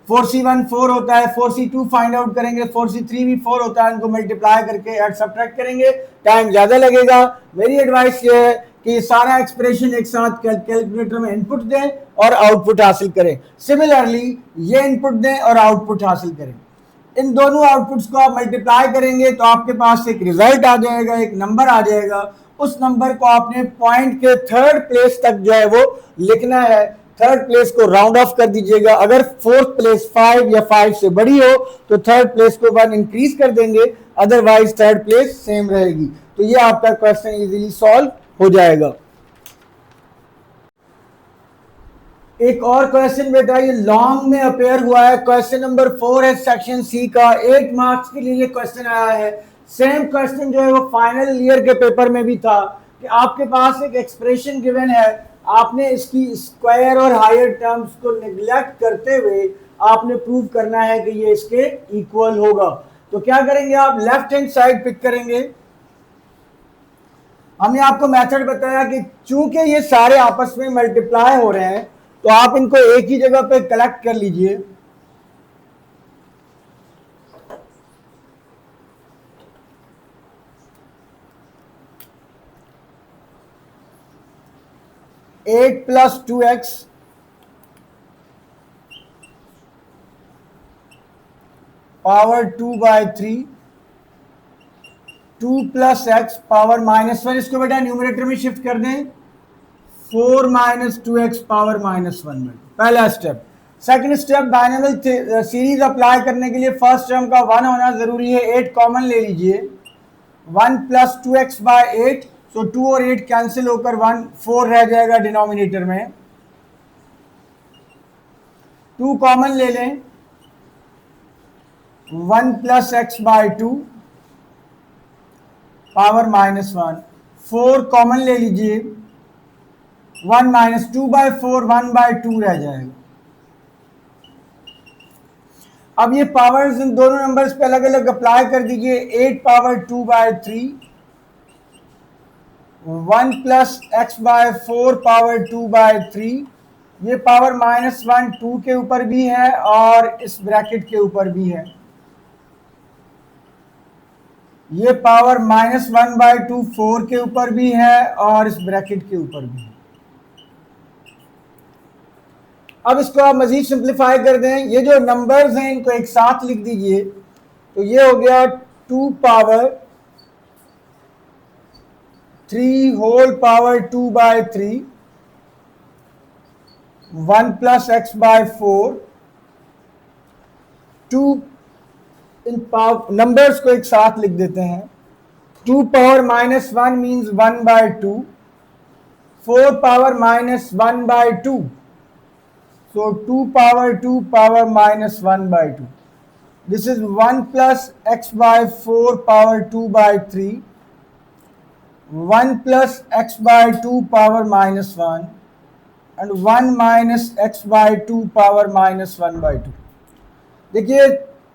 4C1 4 होता है, 4C2 फाइंड आउट करेंगे, 4C3 भी 4 होता है, इनको मल्टीप्लाई करके ऐड सब्ट्रैक्ट करेंगे, टाइम ज्यादा लगेगा। मेरी एडवाइस ये है कि सारा एक्सप्रेशन एक साथ कैलकुलेटर में इनपुट दें और आउटपुट हासिल करें। सिमिलरली ये इनपुट दें और आउटपुट हासिल करें। इन दोनों आउटपुट्स को आप मल्टीप्लाई करेंगे तो आपके पास एक रिजल्ट आ जाएगा, एक नंबर आ जाएगा। उस नंबर को आपने पॉइंट के 3rd प्लेस तक जो है वो लिखना है। 3rd प्लेस को राउंड ऑफ कर दीजिएगा। अगर 4th प्लेस 5 या 5 से बड़ी हो तो 3rd प्लेस को 1 इंक्रीज कर देंगे, अदरवाइज 3rd प्लेस सेम रहेगी। तो ये आपका क्वेश्चन इजीली सॉल्व हो जाएगा। एक और क्वेश्चन बेटा ये लॉन्ग में अपेयर हुआ है, क्वेश्चन नंबर 4 है सेक्शन सी का। 8 मार्क्स के लिए ये क्वेश्चन आया है। सेम क्वेश्चन जो है वो फाइनल ईयर के पेपर में भी था कि आपके पास एक एक्सप्रेशन गिवन है, आपने इसकी स्क्वायर और हायर टर्म्स को निगलेक्ट करते हुए आपने प्रूव करना है कि ये इसके इक्वल होगा। तो क्या करेंगे आप, लेफ्ट हैंड साइड पिक करेंगे। हमने आपको मेथड बताया कि चूंकि ये सारे आपस में मल्टीप्लाई हो रहे हैं तो आप इनको एक ही जगह पे कलेक्ट कर लीजिए। Eight plus 2x power 2/3, 2 plus X power -1, इसको बेटा न्यूमरेटर में शिफ्ट कर दें। 4 - 2x पावर -1 में पहला step. Second step, binomial series apply करने के लिए फर्स्ट टर्म का 1 होना जरूरी है। 8 कॉमन ले लीजिए, 1 प्लस 2x बाय 8, सो 2 और 8 कैंसिल होकर 1 4 रह जाएगा डिनोमिनेटर में। 2 कॉमन ले लें, 1 plus X by 2 power -1। 4 common ले लीजिए, 1 माइनस 2 बाय 4 1 बाय 2 रह जाएगा। अब ये पावर्स इन दोनों नंबर्स पे अलग अलग अप्लाई कर दीजिए। 8 power 2 by 3, 1 plus X by 4 power 2 by 3, ये पावर -1 2 के ऊपर भी है और इस ब्रैकेट के ऊपर भी है। ये पावर -1 बाय 2 4 के ऊपर भी है और इस ब्रैकेट के ऊपर भी है। अब इसको आप मजीद सिंप्लीफाई कर दें। ये जो नंबर्स हैं इनको एक साथ लिख दीजिए, तो ये हो गया 2 power 3 whole power 2 by 3, 1 plus X by 4। 2 इन नंबर्स को एक साथ लिख देते हैं। 2 power -1 means 1 by 2, 4 power -1 by 2, so 2 power 2 power -1 by 2. This is 1 plus x by 4 power 2 by 3, 1 plus x by 2 power -1 and 1 minus x by 2 power -1 by 2. देखिए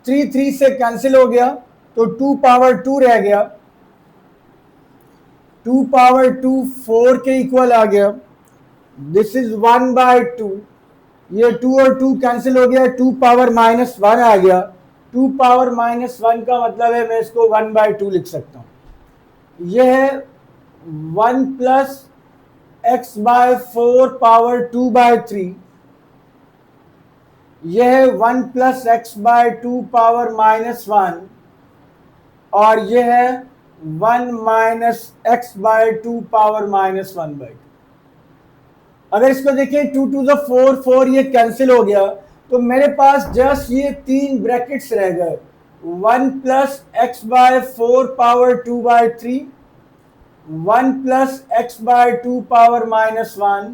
3 3 से cancel हो गया तो 2 पावर 2 रह गया। 2 पावर 2 4 के इक्वल आ गया। दिस इज 1 बाय 2, ये 2 और 2 कैंसिल हो गया, 2 पावर -1 आ गया। 2 पावर -1 का मतलब है मैं इसको 1 बाय 2 लिख सकता हूं। यह है 1 plus X by 4 power 2 by 3, यह है 1 प्लस एक्स बाय 2 पावर -1 और यह है 1 minus X by 2 power -1 by 2। अगर इसको देखें 2 टू द 4 4 ये कैंसिल हो गया तो मेरे पास जस्ट ये 3 ब्रैकेट्स रह गए। 1 plus X by 4 power 2 by 3, 1 plus X by 2 power -1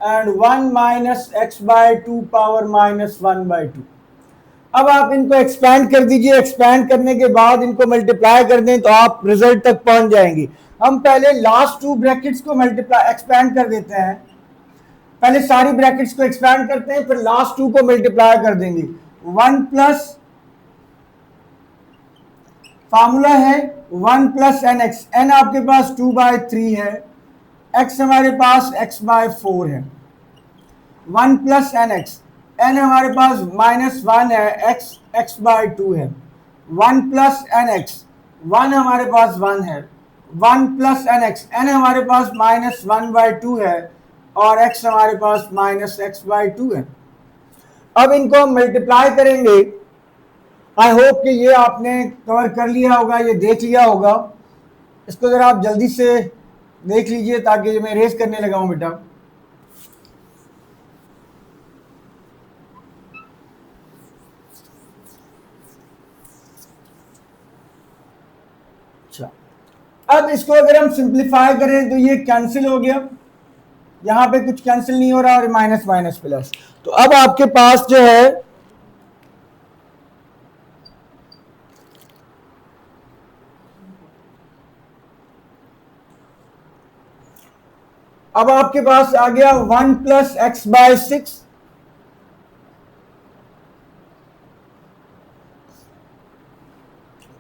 and 1 minus X by 2 power -1 by 2। अब आप इनको एक्सपैंड कर दीजिए। एक्सपैंड करने के बाद इनको मल्टीप्लाई कर दें तो आप रिजल्ट तक पहुंच जाएंगे। हम पहले लास्ट 2 ब्रैकेट्स को मल्टीप्लाई एक्सपैंड कर देते हैं। पहले सारी ब्रैकेट्स को एक्सपैंड करते हैं, फिर लास्ट 2 को मल्टीप्लाई कर देंगे। 1 प्लस फार्मूला है 1 प्लस एन एक्स। एन आपके पास 2 बाय 3 है, एक्स हमारे पास x बाय 4 है। 1 प्लस एन एक्स, एन हमारे पास -1 है, x बाय 2 है। 1 प्लस एन एक्स, 1 हमारे पास 1 है। 1 प्लस एन एक्स, एन हमारे पास -1 बाय 2 है और x हमारे पास -x बाय 2 है। अब इनको हम मल्टीप्लाई करेंगे। आई होप कि ये आपने कवर कर लिया होगा, ये देख लिया होगा। इसको जरा आप जल्दी से देख लीजिए ताकि मैं रेस करने लगा हूं बेटा। अच्छा, अब इसको अगर हम सिंप्लीफाई करें तो ये कैंसिल हो गया, यहां पे कुछ कैंसिल नहीं हो रहा और माइनस माइनस प्लस। तो अब आपके पास जो है अब आपके पास आ गया 1 plus X by 6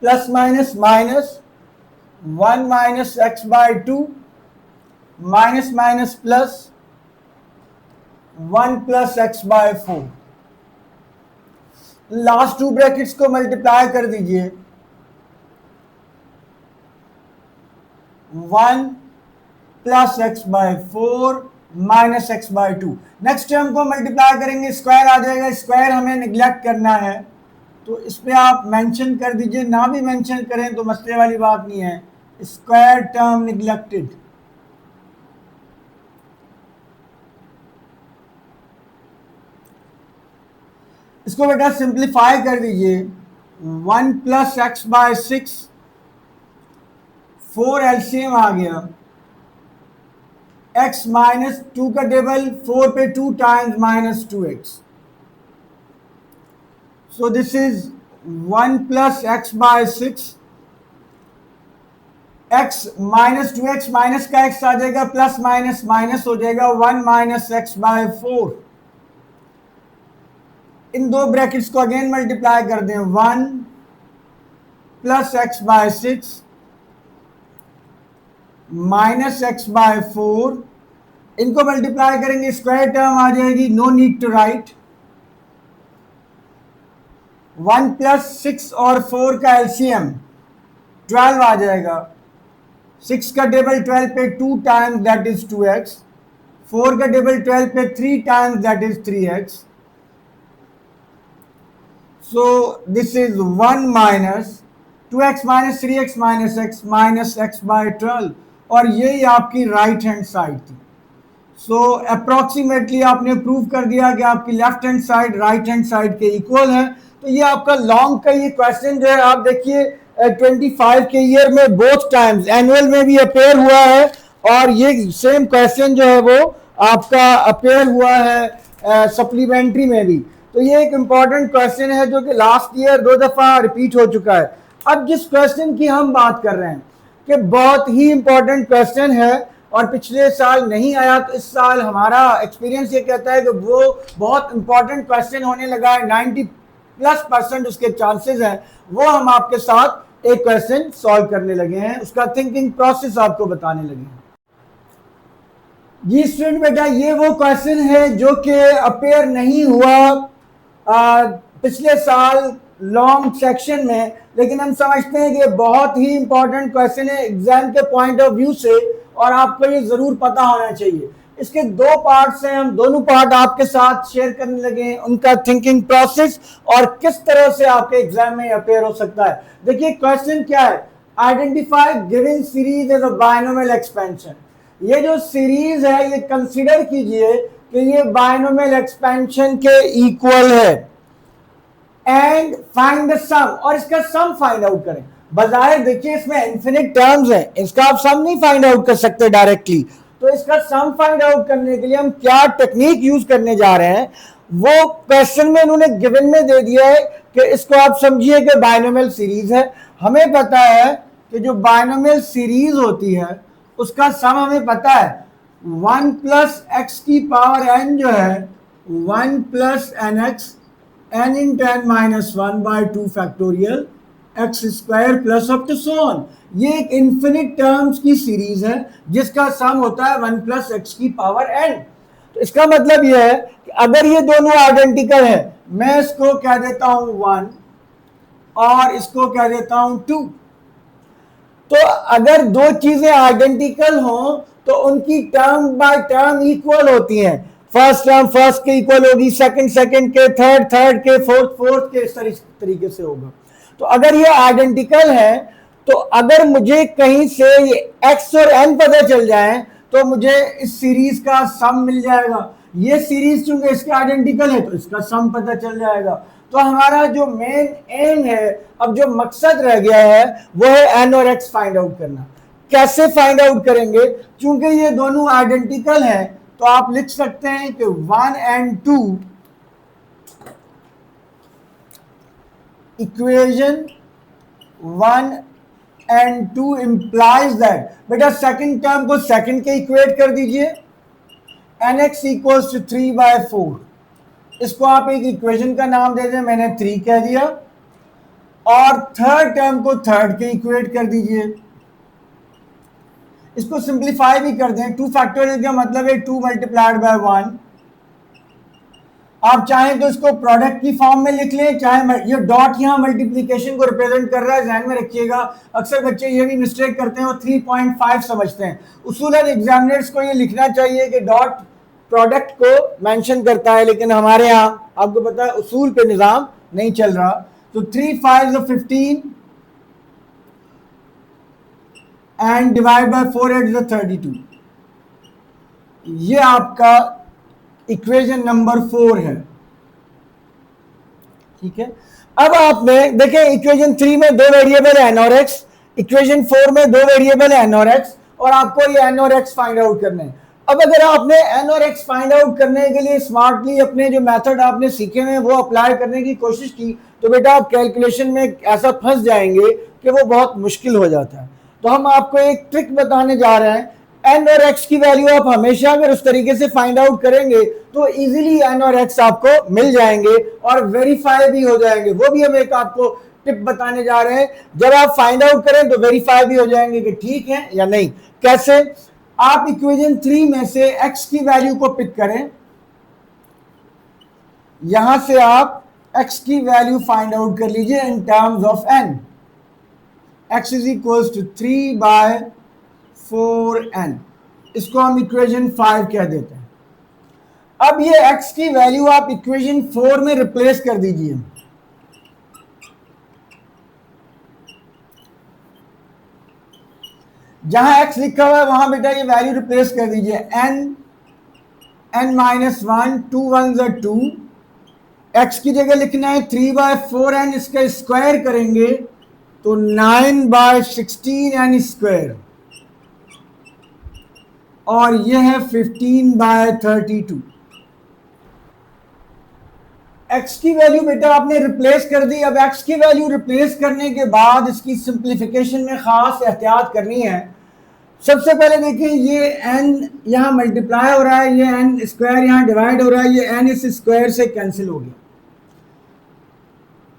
plus minus minus 1 minus X by 2 minus minus plus 1 plus X by 4। Last 2 brackets को मल्टीप्लाई कर दीजिए। 1 plus X by 4 minus X by 2। Next term को मल्टीप्लाई करेंगे, स्क्वायर आ जाएगा। स्क्वायर हमें निगलेक्ट करना है तो इस पे आप मेंशन कर दीजिए, ना भी मेंशन करें तो मसले वाली बात नहीं है। Square term neglected. इसको बेटा सिंप्लीफाई कर दीजिए, 1 प्लस एक्स बाय 6, 4 एलसीएम आ गया, x माइनस 2 का टेबल 4 पे 2 times minus 2x, so this is 1 plus X by 6, x minus 2x minus का x आ जाएगा, प्लस माइनस माइनस हो जाएगा, 1 माइनस एक्स बाय 4। इन दो ब्रैकेट्स को अगेन मल्टीप्लाई कर दें, 1 plus X by 6 minus X by 4, इनको मल्टीप्लाई करेंगे, स्क्वायर टर्म आ जाएगी, no need to write. 1 plus 6 और 4 का एलसीएम 12 आ जाएगा, 6 का टेबल 12 पे 2 टाइम्स दैट इज 2x, 4 का टेबल 12 पे 3 times that is 3x, so this is 1 minus 2x minus 3x minus x minus x by 12, और यही आपकी राइट हैंड साइड थी। सो अप्रोक्सीमेटली आपने प्रूव कर दिया कि आपकी left hand side right hand side के इक्वल है। तो ये आपका लॉन्ग का ये क्वेश्चन जो है, आप देखिए 25 के ईयर में बोथ टाइम्स एनुअल में भी अपेयर हुआ है, और ये सेम क्वेश्चन जो है वो आपका अपेयर हुआ है सप्लीमेंट्री में भी। तो ये एक इम्पॉर्टेंट क्वेश्चन है जो कि लास्ट ईयर 2 दफ़ा रिपीट हो चुका है। अब जिस क्वेश्चन की हम बात कर रहे हैं कि बहुत ही इम्पॉर्टेंट क्वेश्चन है और पिछले साल नहीं आया, तो इस साल हमारा एक्सपीरियंस ये कहता है कि वो बहुत इंपॉर्टेंट क्वेश्चन होने लगा है, 90+% उसके चांसेस हैं। वो हम आपके साथ एक क्वेश्चन सॉल्व करने लगे हैं, उसका थिंकिंग प्रोसेस आपको बताने लगे हैं। जी स्टूडेंट बेटा, ये वो क्वेश्चन है जो कि अपेयर नहीं हुआ पिछले साल लॉन्ग सेक्शन में, लेकिन हम समझते हैं कि बहुत ही इंपॉर्टेंट क्वेश्चन है एग्जाम के पॉइंट ऑफ व्यू से, और आपको ये जरूर पता होना चाहिए। इसके 2 पार्ट्स हैं, हम दोनों पार्ट आपके साथ शेयर करने लगे हैं, उनका थिंकिंग प्रोसेस और किस तरह से आपके एग्जाम में अपेयर हो सकता है। देखिए क्वेश्चन क्या है, identify given series as a binomial expansion. ये जो सीरीज है ये कंसीडर कीजिए कि ये बायनोमियल एक्सपेंशन के इक्वल है, एंड फाइंड द सम, और इसका सम फाइंड आउट करें। बजाय देखिए इसमें इन्फिनिट टर्म्स हैं, इसका आप सम नहीं फाइंड आउट कर सकते डायरेक्टली, तो इसका सम फाइंड आउट करने के लिए हम क्या टेक्निक यूज करने जा रहे हैं, वो क्वेश्चन में इन्होंने गिवन में दे दिया है कि इसको आप समझिए कि बायनोमियल सीरीज है। हमें पता है कि जो बायनोमियल सीरीज होती है उसका सम हमें पता है, 1 प्लस एक्स की पावर n जो है 1 plus N X n into n minus 1 by 2 factorial x square plus up to so on। ये एक इन्फिनिट टर्म्स की सीरीज है जिसका सम होता है 1 प्लस एक्स की पावर n। तो इसका मतलब यह है कि अगर ये दोनों आइडेंटिकल है, मैं इसको कह देता हूं 1 और इसको कह देता हूं 2। तो अगर दो चीजें आइडेंटिकल हों तो उनकी टर्म बाय टर्म इक्वल होती हैं। फर्स्ट टर्म फर्स्ट के इक्वल होगी, सेकंड सेकंड के, थर्ड थर्ड के, फोर्थ फोर्थ के, इस तरीके से होगा। तो अगर ये आइडेंटिकल है, तो अगर मुझे कहीं से ये x और n पता चल जाए तो मुझे इस सीरीज का सम मिल जाएगा। ये सीरीज चूंकि इसके आइडेंटिकल है तो इसका सम पता चल जाएगा। तो हमारा जो मेन एम है, अब जो मकसद रह गया है वो है n और x फाइंड आउट करना। कैसे फाइंड आउट करेंगे, चूंकि ये दोनों आइडेंटिकल हैं तो आप लिख सकते हैं कि 1 and 2 equation 1 and 2 implies that, बेटा सेकंड टर्म को सेकंड के इक्वेट कर दीजिए, nx equals to 3/4। इसको आप एक इक्वेशन का नाम दे दें, मैंने 3 कह दिया, और थर्ड टर्म को थर्ड के इक्वेट कर दीजिए। इसको सिंप्लीफाई भी कर दें, 2 फैक्टोरियल का मतलब है 2 मल्टीप्लाइड बाय 1। आप चाहें तो इसको प्रोडक्ट की फॉर्म में लिख लें, चाहे ये डॉट यहाँ मल्टीप्लिकेशन को रिप्रेजेंट कर रहा है, ध्यान में रखिएगा। अक्सर बच्चे ये भी मिस्टेक करते हैं, वो 3.5 समझते हैं। उसूलन एग्जामिनर्स को ये लिखना चाहिए कि डॉट प्रोडक्ट को मेंशन करता है, लेकिन हमारे यहाँ आपको पता है उसूल पे निज़ाम नहीं चल रहा। तो 3 5 15 and divide by 4 8 is 32। ये आपका इक्वेशन नंबर 4 है। ठीक है। अब आपने देखें इक्वेशन 3 में दो वेरिएबल है एन और एक्स, इक्वेशन 4 में दो वेरिएबल है एन और एक्स, और आपको ये एन और एक्स फाइंड आउट करने हैं। अब अगर आपने एन और एक्स फाइंड आउट करने के लिए स्मार्टली अपने जो मेथड आपने सीखे हैं वो अप्लाई करने की कोशिश की, तो बेटा आप कैलकुलेशन में ऐसा फंस जाएंगे कि वो बहुत मुश्किल हो जाता है। तो हम आपको एक ट्रिक बताने जा रहे हैं। एन और एक्स की वैल्यू आप हमेशा अगर उस तरीके से फाइंड आउट करेंगे तो इजीली एन और एक्स आपको मिल जाएंगे और वेरीफाई भी हो जाएंगे। वो भी हम एक आपको टिप बताने जा रहे हैं, जब आप फाइंड आउट करें तो वेरीफाई भी हो जाएंगे कि ठीक है या नहीं। कैसे? आप इक्वेशन 3 में से एक्स की वैल्यू को पिक करें, यहां से आप एक्स की वैल्यू फाइंड आउट कर लीजिए in terms of N. X is equal to 3/4n, इसको हम इक्वेशन 5 कह देते हैं। अब ये x की वैल्यू आप इक्वेशन 4 में रिप्लेस कर दीजिए। जहां x लिखा हुआ है वहां बेटा ये वैल्यू रिप्लेस कर दीजिए। n माइनस 1, 2 1 2, x की जगह लिखना है 3/4n, इसका स्क्वायर करेंगे तो 9/16n स्क्वायर, और यह है 15/32। x की वैल्यू बेटा आपने रिप्लेस कर दी। अब x की वैल्यू रिप्लेस करने के बाद इसकी सिंप्लीफिकेशन में खास एहतियात करनी है। सबसे पहले देखिए ये n यहां मल्टीप्लाई हो रहा है, ये n स्क्वायर यहां डिवाइड हो रहा है, ये n इस स्क्वायर से कैंसिल हो गया।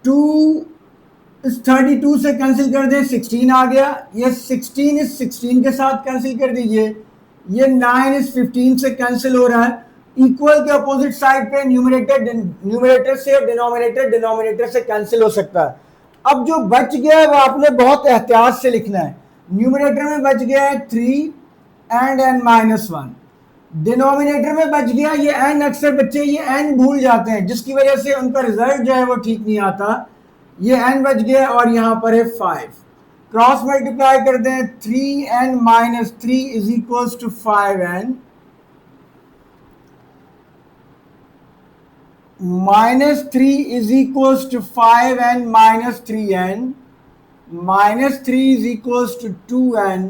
2 इस 32 से कैंसिल कर दें, 16 आ गया। ये 16 इस 16 के साथ कैंसिल कर दीजिए। ये 9 इस 15 से कैंसिल हो रहा है। इक्वल के अपोजिट साइड पे न्यूमरेटर से और डिनोमिनेटर से कैंसिल हो सकता है। अब जो बच गया है वो आपने बहुत एहतियात से लिखना है। न्यूमरेटर में बच गया है 3 एंड n माइनस 1, डिनोमिनेटर में बच गया ये n। अक्सर बच्चे ये n भूल जाते हैं जिसकी वजह से उनका रिजल्ट जो है वो ठीक नहीं आता। ये n बच गया और यहां पर है 5, क्रॉस मल्टीप्लाई कर दें 3n minus 3 is equals to 5n, minus 3 is equals to 5n minus 3n, minus 3 is equals to 2n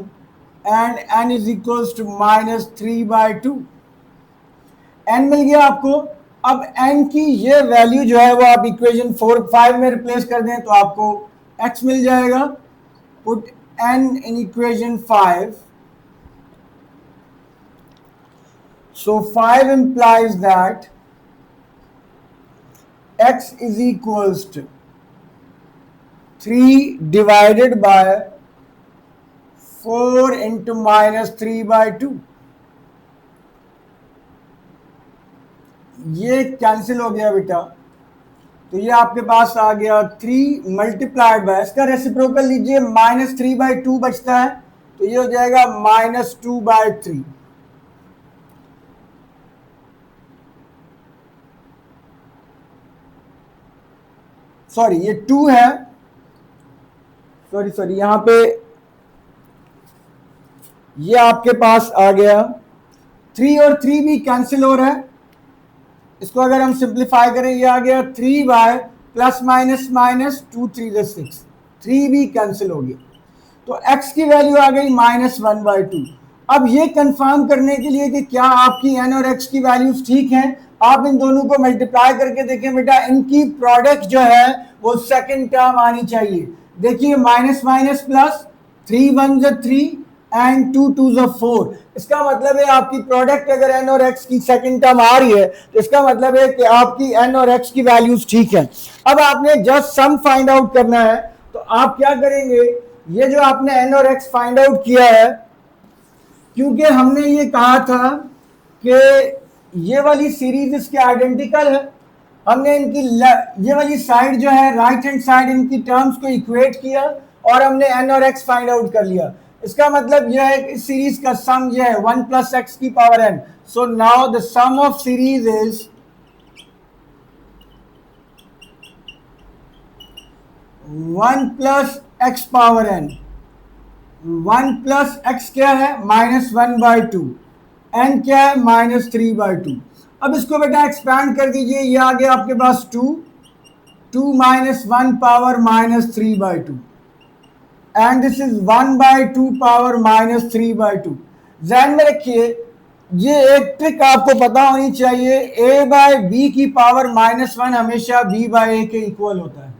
and n is equals to minus 3/2। n मिल गया आपको। अब n की ये वैल्यू जो है वो आप इक्वेशन 5 में रिप्लेस कर दें तो आपको x मिल जाएगा। Put n in equation 5, so 5 implies that x is equals to 3 divided by 4 into minus 3/2। ये कैंसिल हो गया बेटा, तो ये आपके पास आ गया 3 मल्टीप्लाइड बाय, इसका रेसिप्रोकल लीजिए, माइनस 3/2 बचता है तो ये हो जाएगा माइनस 2/3। सॉरी ये 2 है, सॉरी यहां पे ये आपके पास आ गया 3 और 3 भी कैंसिल हो रहा है। इसको अगर हम सिंप्लीफाई करें ये आ गया 3 बाय प्लस माइनस माइनस 2 3 6, 3 भी कैंसिल हो गया तो x की वैल्यू आ गई माइनस 1/2। अब ये कंफर्म करने के लिए कि क्या आपकी n और x की वैल्यूज ठीक हैं, आप इन दोनों को मल्टीप्लाई करके देखें बेटा, इनकी प्रोडक्ट जो है वो सेकंड टर्म आनी चाहिए। देखिए माइनस माइनस प्लस, 3 1 3 एंड 2 2 4, इसका मतलब है आपकी प्रोडक्ट अगर n और x की सेकंड टर्म आ रही है तो इसका मतलब है कि आपकी n और x की वैल्यूज ठीक है। अब आपने जस्ट सम फाइंड आउट करना है, तो आप क्या करेंगे, ये जो आपने n और x फाइंड आउट किया है, क्योंकि हमने ये कहा था कि ये वाली सीरीज इसके आइडेंटिकल है, हमने इनकी ये वाली साइड जो है राइट हैंड साइड इनकी टर्म्स को इक्वेट किया और हमने n और x फाइंड आउट कर लिया। इसका मतलब यह है कि इस सीरीज का सम यह है 1 प्लस x की power n। So now the sum of series is 1 plus x power n। 1 plus x क्या है, माइनस 1/2, n क्या है, माइनस 3/2। अब इसको बेटा एक्सपैंड कर दीजिए, ये आ गया आपके पास 2 2 minus 1 power minus 3 by 2 and this is 1 by 2 power minus 3 by 2। ध्यान में रखिए, ये एक ट्रिक आपको पता होनी चाहिए, a बाय b की पावर -1 हमेशा b बाय a के इक्वल होता है,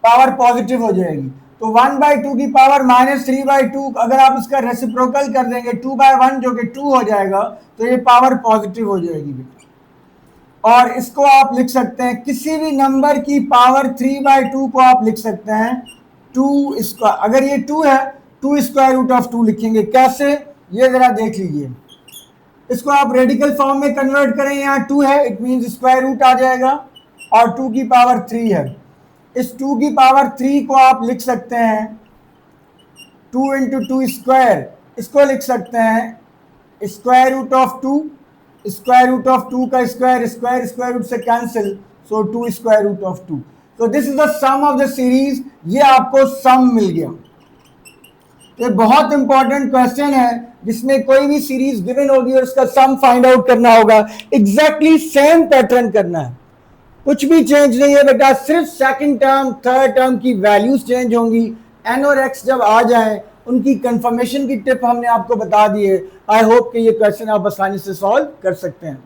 पावर पॉजिटिव हो जाएगी। तो 1 बाय 2 की पावर -3 बाय 2, अगर आप इसका रेसिप्रोकल कर देंगे 2 बाय 1 जो कि 2 हो जाएगा, तो ये पावर पॉजिटिव हो जाएगी बेटा। और इसको आप लिख सकते हैं, किसी भी नंबर की पावर 3 बाय 2 को आप लिख सकते हैं 2 स्क्वायर। अगर ये 2 है, 2 स्क्वायर रूट ऑफ 2 लिखेंगे। कैसे, ये जरा देख लीजिए। इसको आप रेडिकल फॉर्म में कन्वर्ट करें, यहाँ 2 है, इट मीन्स स्क्वायर रूट आ जाएगा, और 2 की पावर 3 है। इस 2 की पावर 3 को आप लिख सकते हैं 2 इंटू 2 स्क्वायर, इसको लिख सकते हैं square root of 2, square root of 2 का स्क्वायर, स्क्वायर स्क्वायर रूट से cancel, so 2 square root of 2। तो this is the sum of the series, ये आपको सम मिल गया। ये बहुत इंपॉर्टेंट क्वेश्चन है जिसमें कोई भी सीरीज गिवन होगी और उसका सम फाइंड आउट करना होगा, एग्जैक्टली सेम पैटर्न करना है, कुछ भी चेंज नहीं है बेटा, सिर्फ सेकंड टर्म थर्ड टर्म की वैल्यूज चेंज होंगी। एन और एक्स जब आ जाएं, उनकी कंफर्मेशन की टिप हमने आपको बता दी है। आई होप कि ये क्वेश्चन आप आसानी से सॉल्व कर सकते हैं।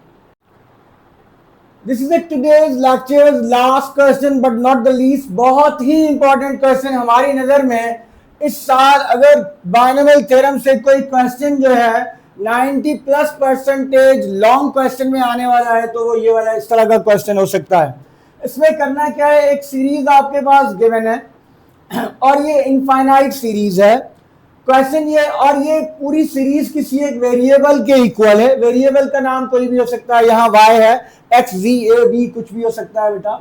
This is today's lecture last question but not the least, बहुत ही इंपॉर्टेंट क्वेश्चन हमारी नजर में। इस साल अगर बायनोमियल थ्योरम से कोई क्वेश्चन जो है 90+% लॉन्ग क्वेश्चन में आने वाला है, तो वो ये वाला इस तरह का क्वेश्चन हो सकता है। इसमें करना क्या है, एक सीरीज आपके पास गिवन है और ये इनफाइनाइट सीरीज है क्वेश्चन ये, और ये पूरी सीरीज किसी एक वेरिएबल के इक्वल है। वेरिएबल का नाम कोई भी हो सकता है, यहाँ y है, x, z, a, b कुछ भी हो सकता है बेटा।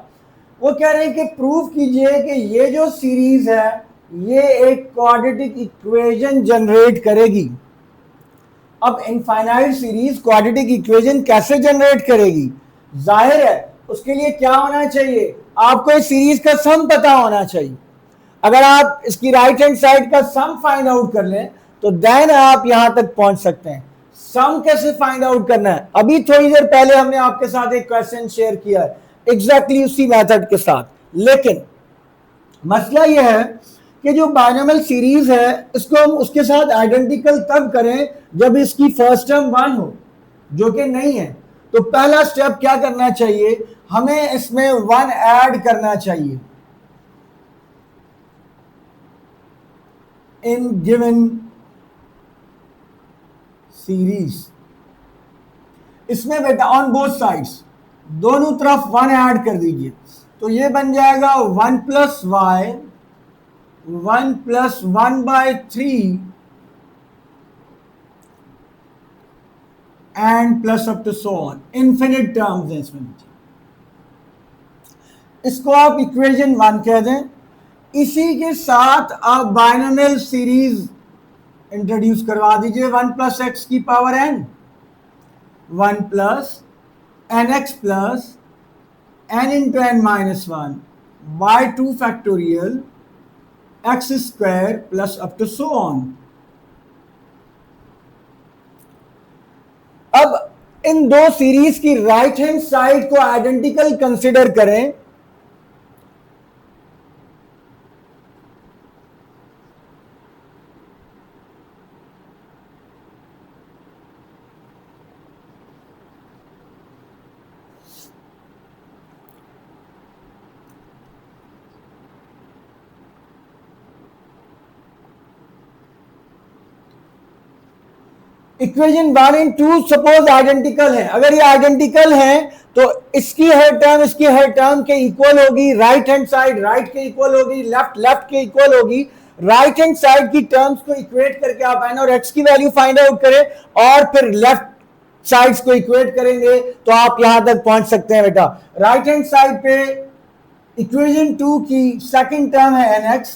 वो कह रहे हैं कि प्रूव कीजिए कि ये जो सीरीज है ये एक क्वाड्रेटिक इक्वेशन जनरेट करेगी। अब इनफाइनाइट सीरीज क्वाड्रेटिक इक्वेशन कैसे जनरेट करेगी? जाहिर है उसके लिए क्या होना चाहिए, आपको इस सीरीज का सम पता होना चाहिए। अगर आप इसकी राइट हैंड साइड का सम फाइंड आउट कर लें तो देन आप यहां तक पहुंच सकते हैं। सम कैसे फाइंड आउट करना है, अभी थोड़ी देर पहले हमने आपके साथ एक क्वेश्चन शेयर किया है एग्जैक्टली उसी मेथड के साथ। लेकिन मसला यह है कि जो बायनोमियल सीरीज है इसको हम उसके साथ आइडेंटिकल तब करें जब इसकी फर्स्ट टर्म 1 हो, जो कि नहीं है। तो पहला स्टेप क्या करना चाहिए, हमें इसमें 1 ऐड करना चाहिए इन गिवन सीरीज। इसमें बेटा ऑन बोथ साइड्स, दोनों तरफ 1 ऐड कर दीजिए, तो ये बन जाएगा 1 plus Y 1 plus 1 by 3 and plus up to so on, infinite terms हैं इसमें। इसको आप इक्वेशन 1 कह दें। इसी के साथ आप बायनोमियल सीरीज इंट्रोड्यूस करवा दीजिए 1 प्लस एक्स की power N, 1 plus N X plus N into N minus 1 by 2 factorial X square plus up to so on. अब इन दो सीरीज की राइट हैंड साइड को आइडेंटिकल कंसिडर करें। इक्वेशन 1 एंड 2 सपोज आइडेंटिकल है। अगर ये आइडेंटिकल है तो इसकी हर टर्म इसकी हर टर्म के इक्वल होगी, राइट हैंड साइड राइट के इक्वल होगी, लेफ्ट लेफ्ट के इक्वल होगी। राइट हैंड साइड की टर्म्स को इक्वेट करके आप एन और एक्स की वैल्यू फाइंड आउट करें और फिर लेफ्ट साइड्स को इक्वेट करेंगे तो आप यहां तक पहुंच सकते हैं बेटा। राइट हैंड साइड पे इक्वेशन 2 की सेकंड टर्म है एन एक्स,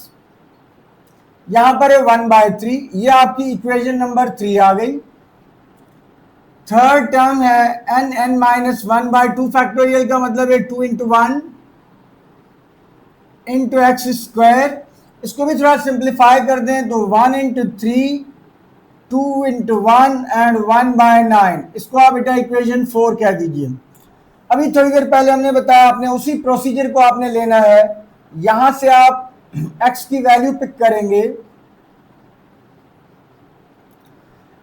यहां पर है 1/3, ये आपकी इक्वेशन नंबर 3 आ गई। थर्ड टर्म है एन एन माइनस 1/2 फैक्टोरियल का मतलब है 2 इंटू 1 इंटू एक्स स्क्वायर। इसको भी थोड़ा सिंप्लीफाई कर दें तो 1 इंटू 3 2 इंटू 1 एंड 1/9। इसको आप बेटा इक्वेशन 4 कह दीजिए। अभी थोड़ी देर पहले हमने बताया, आपने उसी प्रोसीजर को आपने लेना है। यहां से आप x की वैल्यू पिक करेंगे,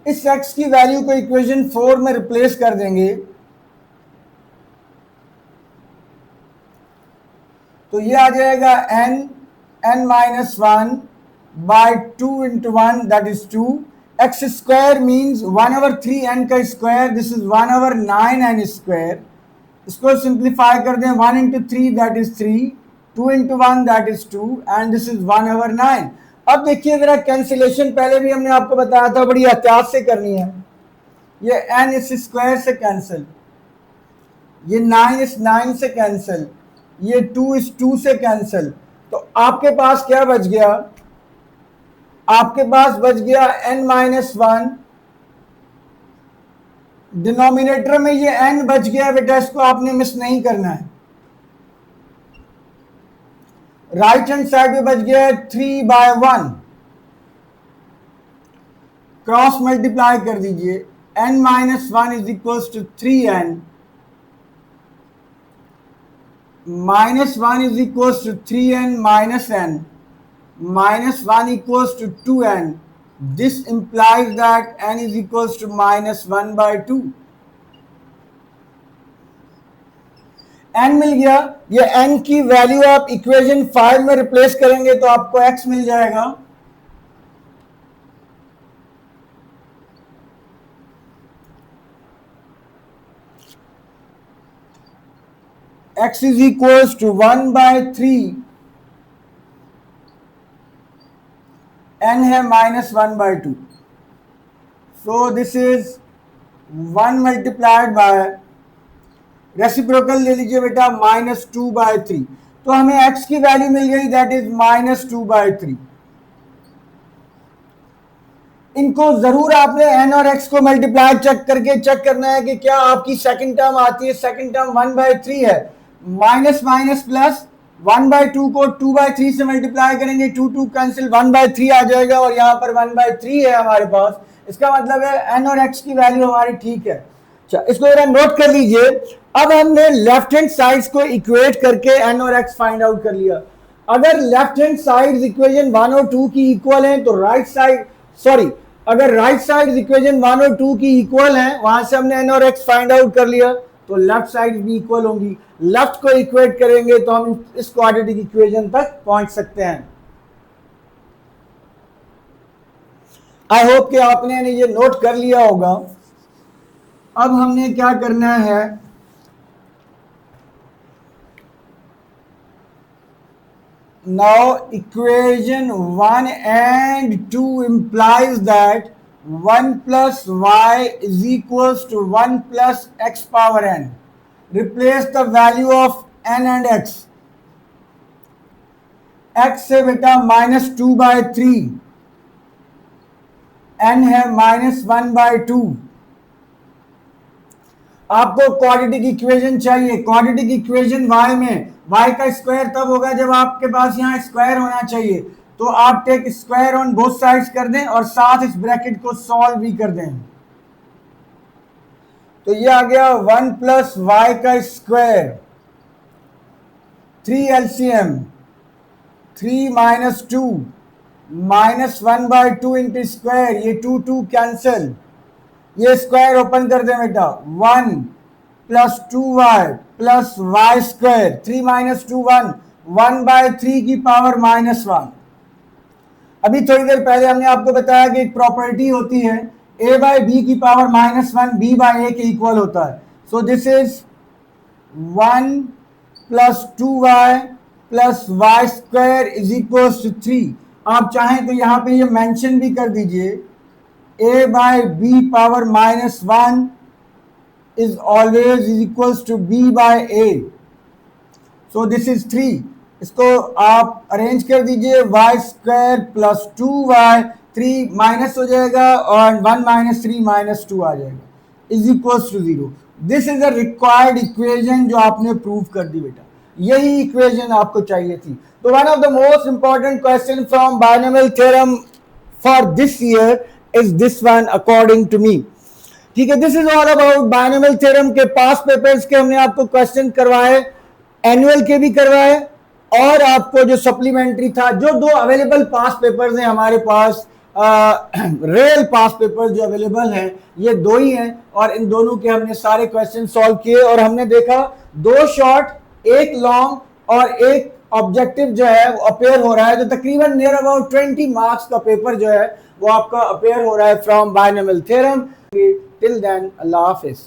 इस x की वैल्यू को इक्वेशन 4 में रिप्लेस कर देंगे, तो ये आ जाएगा n minus 1 by 2 into 1 that is 2। X square means 1/3 n का square, this is 1/9 n square. इसको सिंप्लीफाई कर दें, 1 into 3 that is 3, 2 into 1 that is 2 and this is 1/9। अब देखिए जरा कैंसिलेशन, पहले भी हमने आपको बताया था बड़ी एहतियात से करनी है। ये n इस स्क्वायर से कैंसिल, ये 9 इस 9 से कैंसिल, ये 2 इस 2 से कैंसिल, तो आपके पास क्या बच गया? आपके पास बच गया n-1। डिनोमिनेटर में ये n बच गया बेटा, इसको आपने मिस नहीं करना है। राइट हैंड साइड में बच गया 3/1, क्रॉस मल्टीप्लाई कर दीजिए, n-1 is equal to 3n, -1 is equals to 3n minus n, minus 1 equals to 2n. This implies that n is equals to -1/2. n मिल गया। ये n की वैल्यू आप इक्वेशन 5 में रिप्लेस करेंगे तो आपको x मिल जाएगा। x is equals to 1/3, n है -1/2, so this is 1 multiplied by, reciprocal ले लीजिए बेटा, -2/3, तो हमें x की वैल्यू मिल गई दैट इज -2/3। इनको जरूर आपने n और x को मल्टीप्लाई चेक करके चेक करना है कि क्या आपकी सेकंड टर्म आती है। सेकंड टर्म 1/3 है, माइनस माइनस प्लस, 1/2 को 2/3 से मल्टीप्लाई करेंगे, 2 कैंसिल, 1/3 आ जाएगा और यहाँ पर 1/3 है हमारे पास। इसका मतलब है n और x की वैल्यू हमारी ठीक है। अच्छा, इसको जरा नोट कर लीजिए। अब हमने लेफ्ट हैंड साइड्स को इक्वेट करके n और x फाइंड आउट कर लिया। अगर लेफ्ट हैंड साइड इक्वेशन 1 और 2 की इक्वल है तो राइट साइड, सॉरी, अगर राइट साइड इक्वेशन 1 और 2 की इक्वल है, वहां से हमने n और x फाइंड आउट कर लिया, तो लेफ्ट साइड भी इक्वल होंगी। लेफ्ट को इक्वेट करेंगे तो हम इस क्वाड्रेटिक इक्वेशन तक पहुंच सकते हैं। आई होप कि आपने ये नोट कर लिया होगा। अब हमने क्या करना है, now equation 1 and 2 implies that 1 plus y is equals to 1 plus x power n. Replace the value of n and x. x से बेटा -2/3, n है -1/2। आपको क्वाड्रेटिक इक्वेशन चाहिए। क्वाड्रेटिक इक्वेशन y में y का स्क्वायर तब होगा जब आपके पास यहाँ स्क्वायर होना चाहिए, तो आप take square on both sides कर दें और साथ इस ब्रैकेट को सॉल्व भी कर दें। तो ये आ गया 1 प्लस वाई का square, 3 LCM, 3 minus 2 -1/2 into square, ये 2 कैंसिल, ये स्क्वायर ओपन कर दे बेटा, 1 plus 2y plus Y square, 3 minus 2 1, 1/3 की पावर -1। अभी थोड़ी देर पहले हमने आपको बताया कि एक प्रॉपर्टी होती है a/b की पावर -1 b/a के इक्वल होता है। So this is 1 plus 2y plus Y square is equal to 3। आप चाहें तो यहाँ पे ये मेंशन भी कर दीजिए, a/b power -1 is always is equals to b/a, so this is 3। इसको आप अरेंज कर दीजिए, Y square plus 2y, 3 minus हो जाएगा और 1 माइनस 3 -2 आ जाएगा, is equals to 0। This is a required equation जो आपने प्रूव कर दी बेटा, यही इक्वेशन आपको चाहिए थी। तो one of the most important question from binomial theorem for this year is this one according to me. ठीक है, this is all about binomial theorem के पास पेपर्स के हमने आपको क्वेश्चन करवाए, एनुअल के भी करवाए, और आपको जो सप्लीमेंट्री था, जो दो अवेलेबल पास पेपर्स हैं हमारे पास, रियल पास पेपर्स जो अवेलेबल हैं ये दो ही हैं, और इन दोनों के हमने सारे क्वेश्चन सॉल्व किए और हमने देखा दो शॉर्ट एक लॉन्ग और एक ऑब्जेक्टिव जो है वो अपेयर हो रहा है, तो तकरीबन नियर अबाउट 20 मार्क्स का पेपर जो है वो आपका अपेयर हो रहा है from binomial theorem. Till then अल्लाह हाफिज।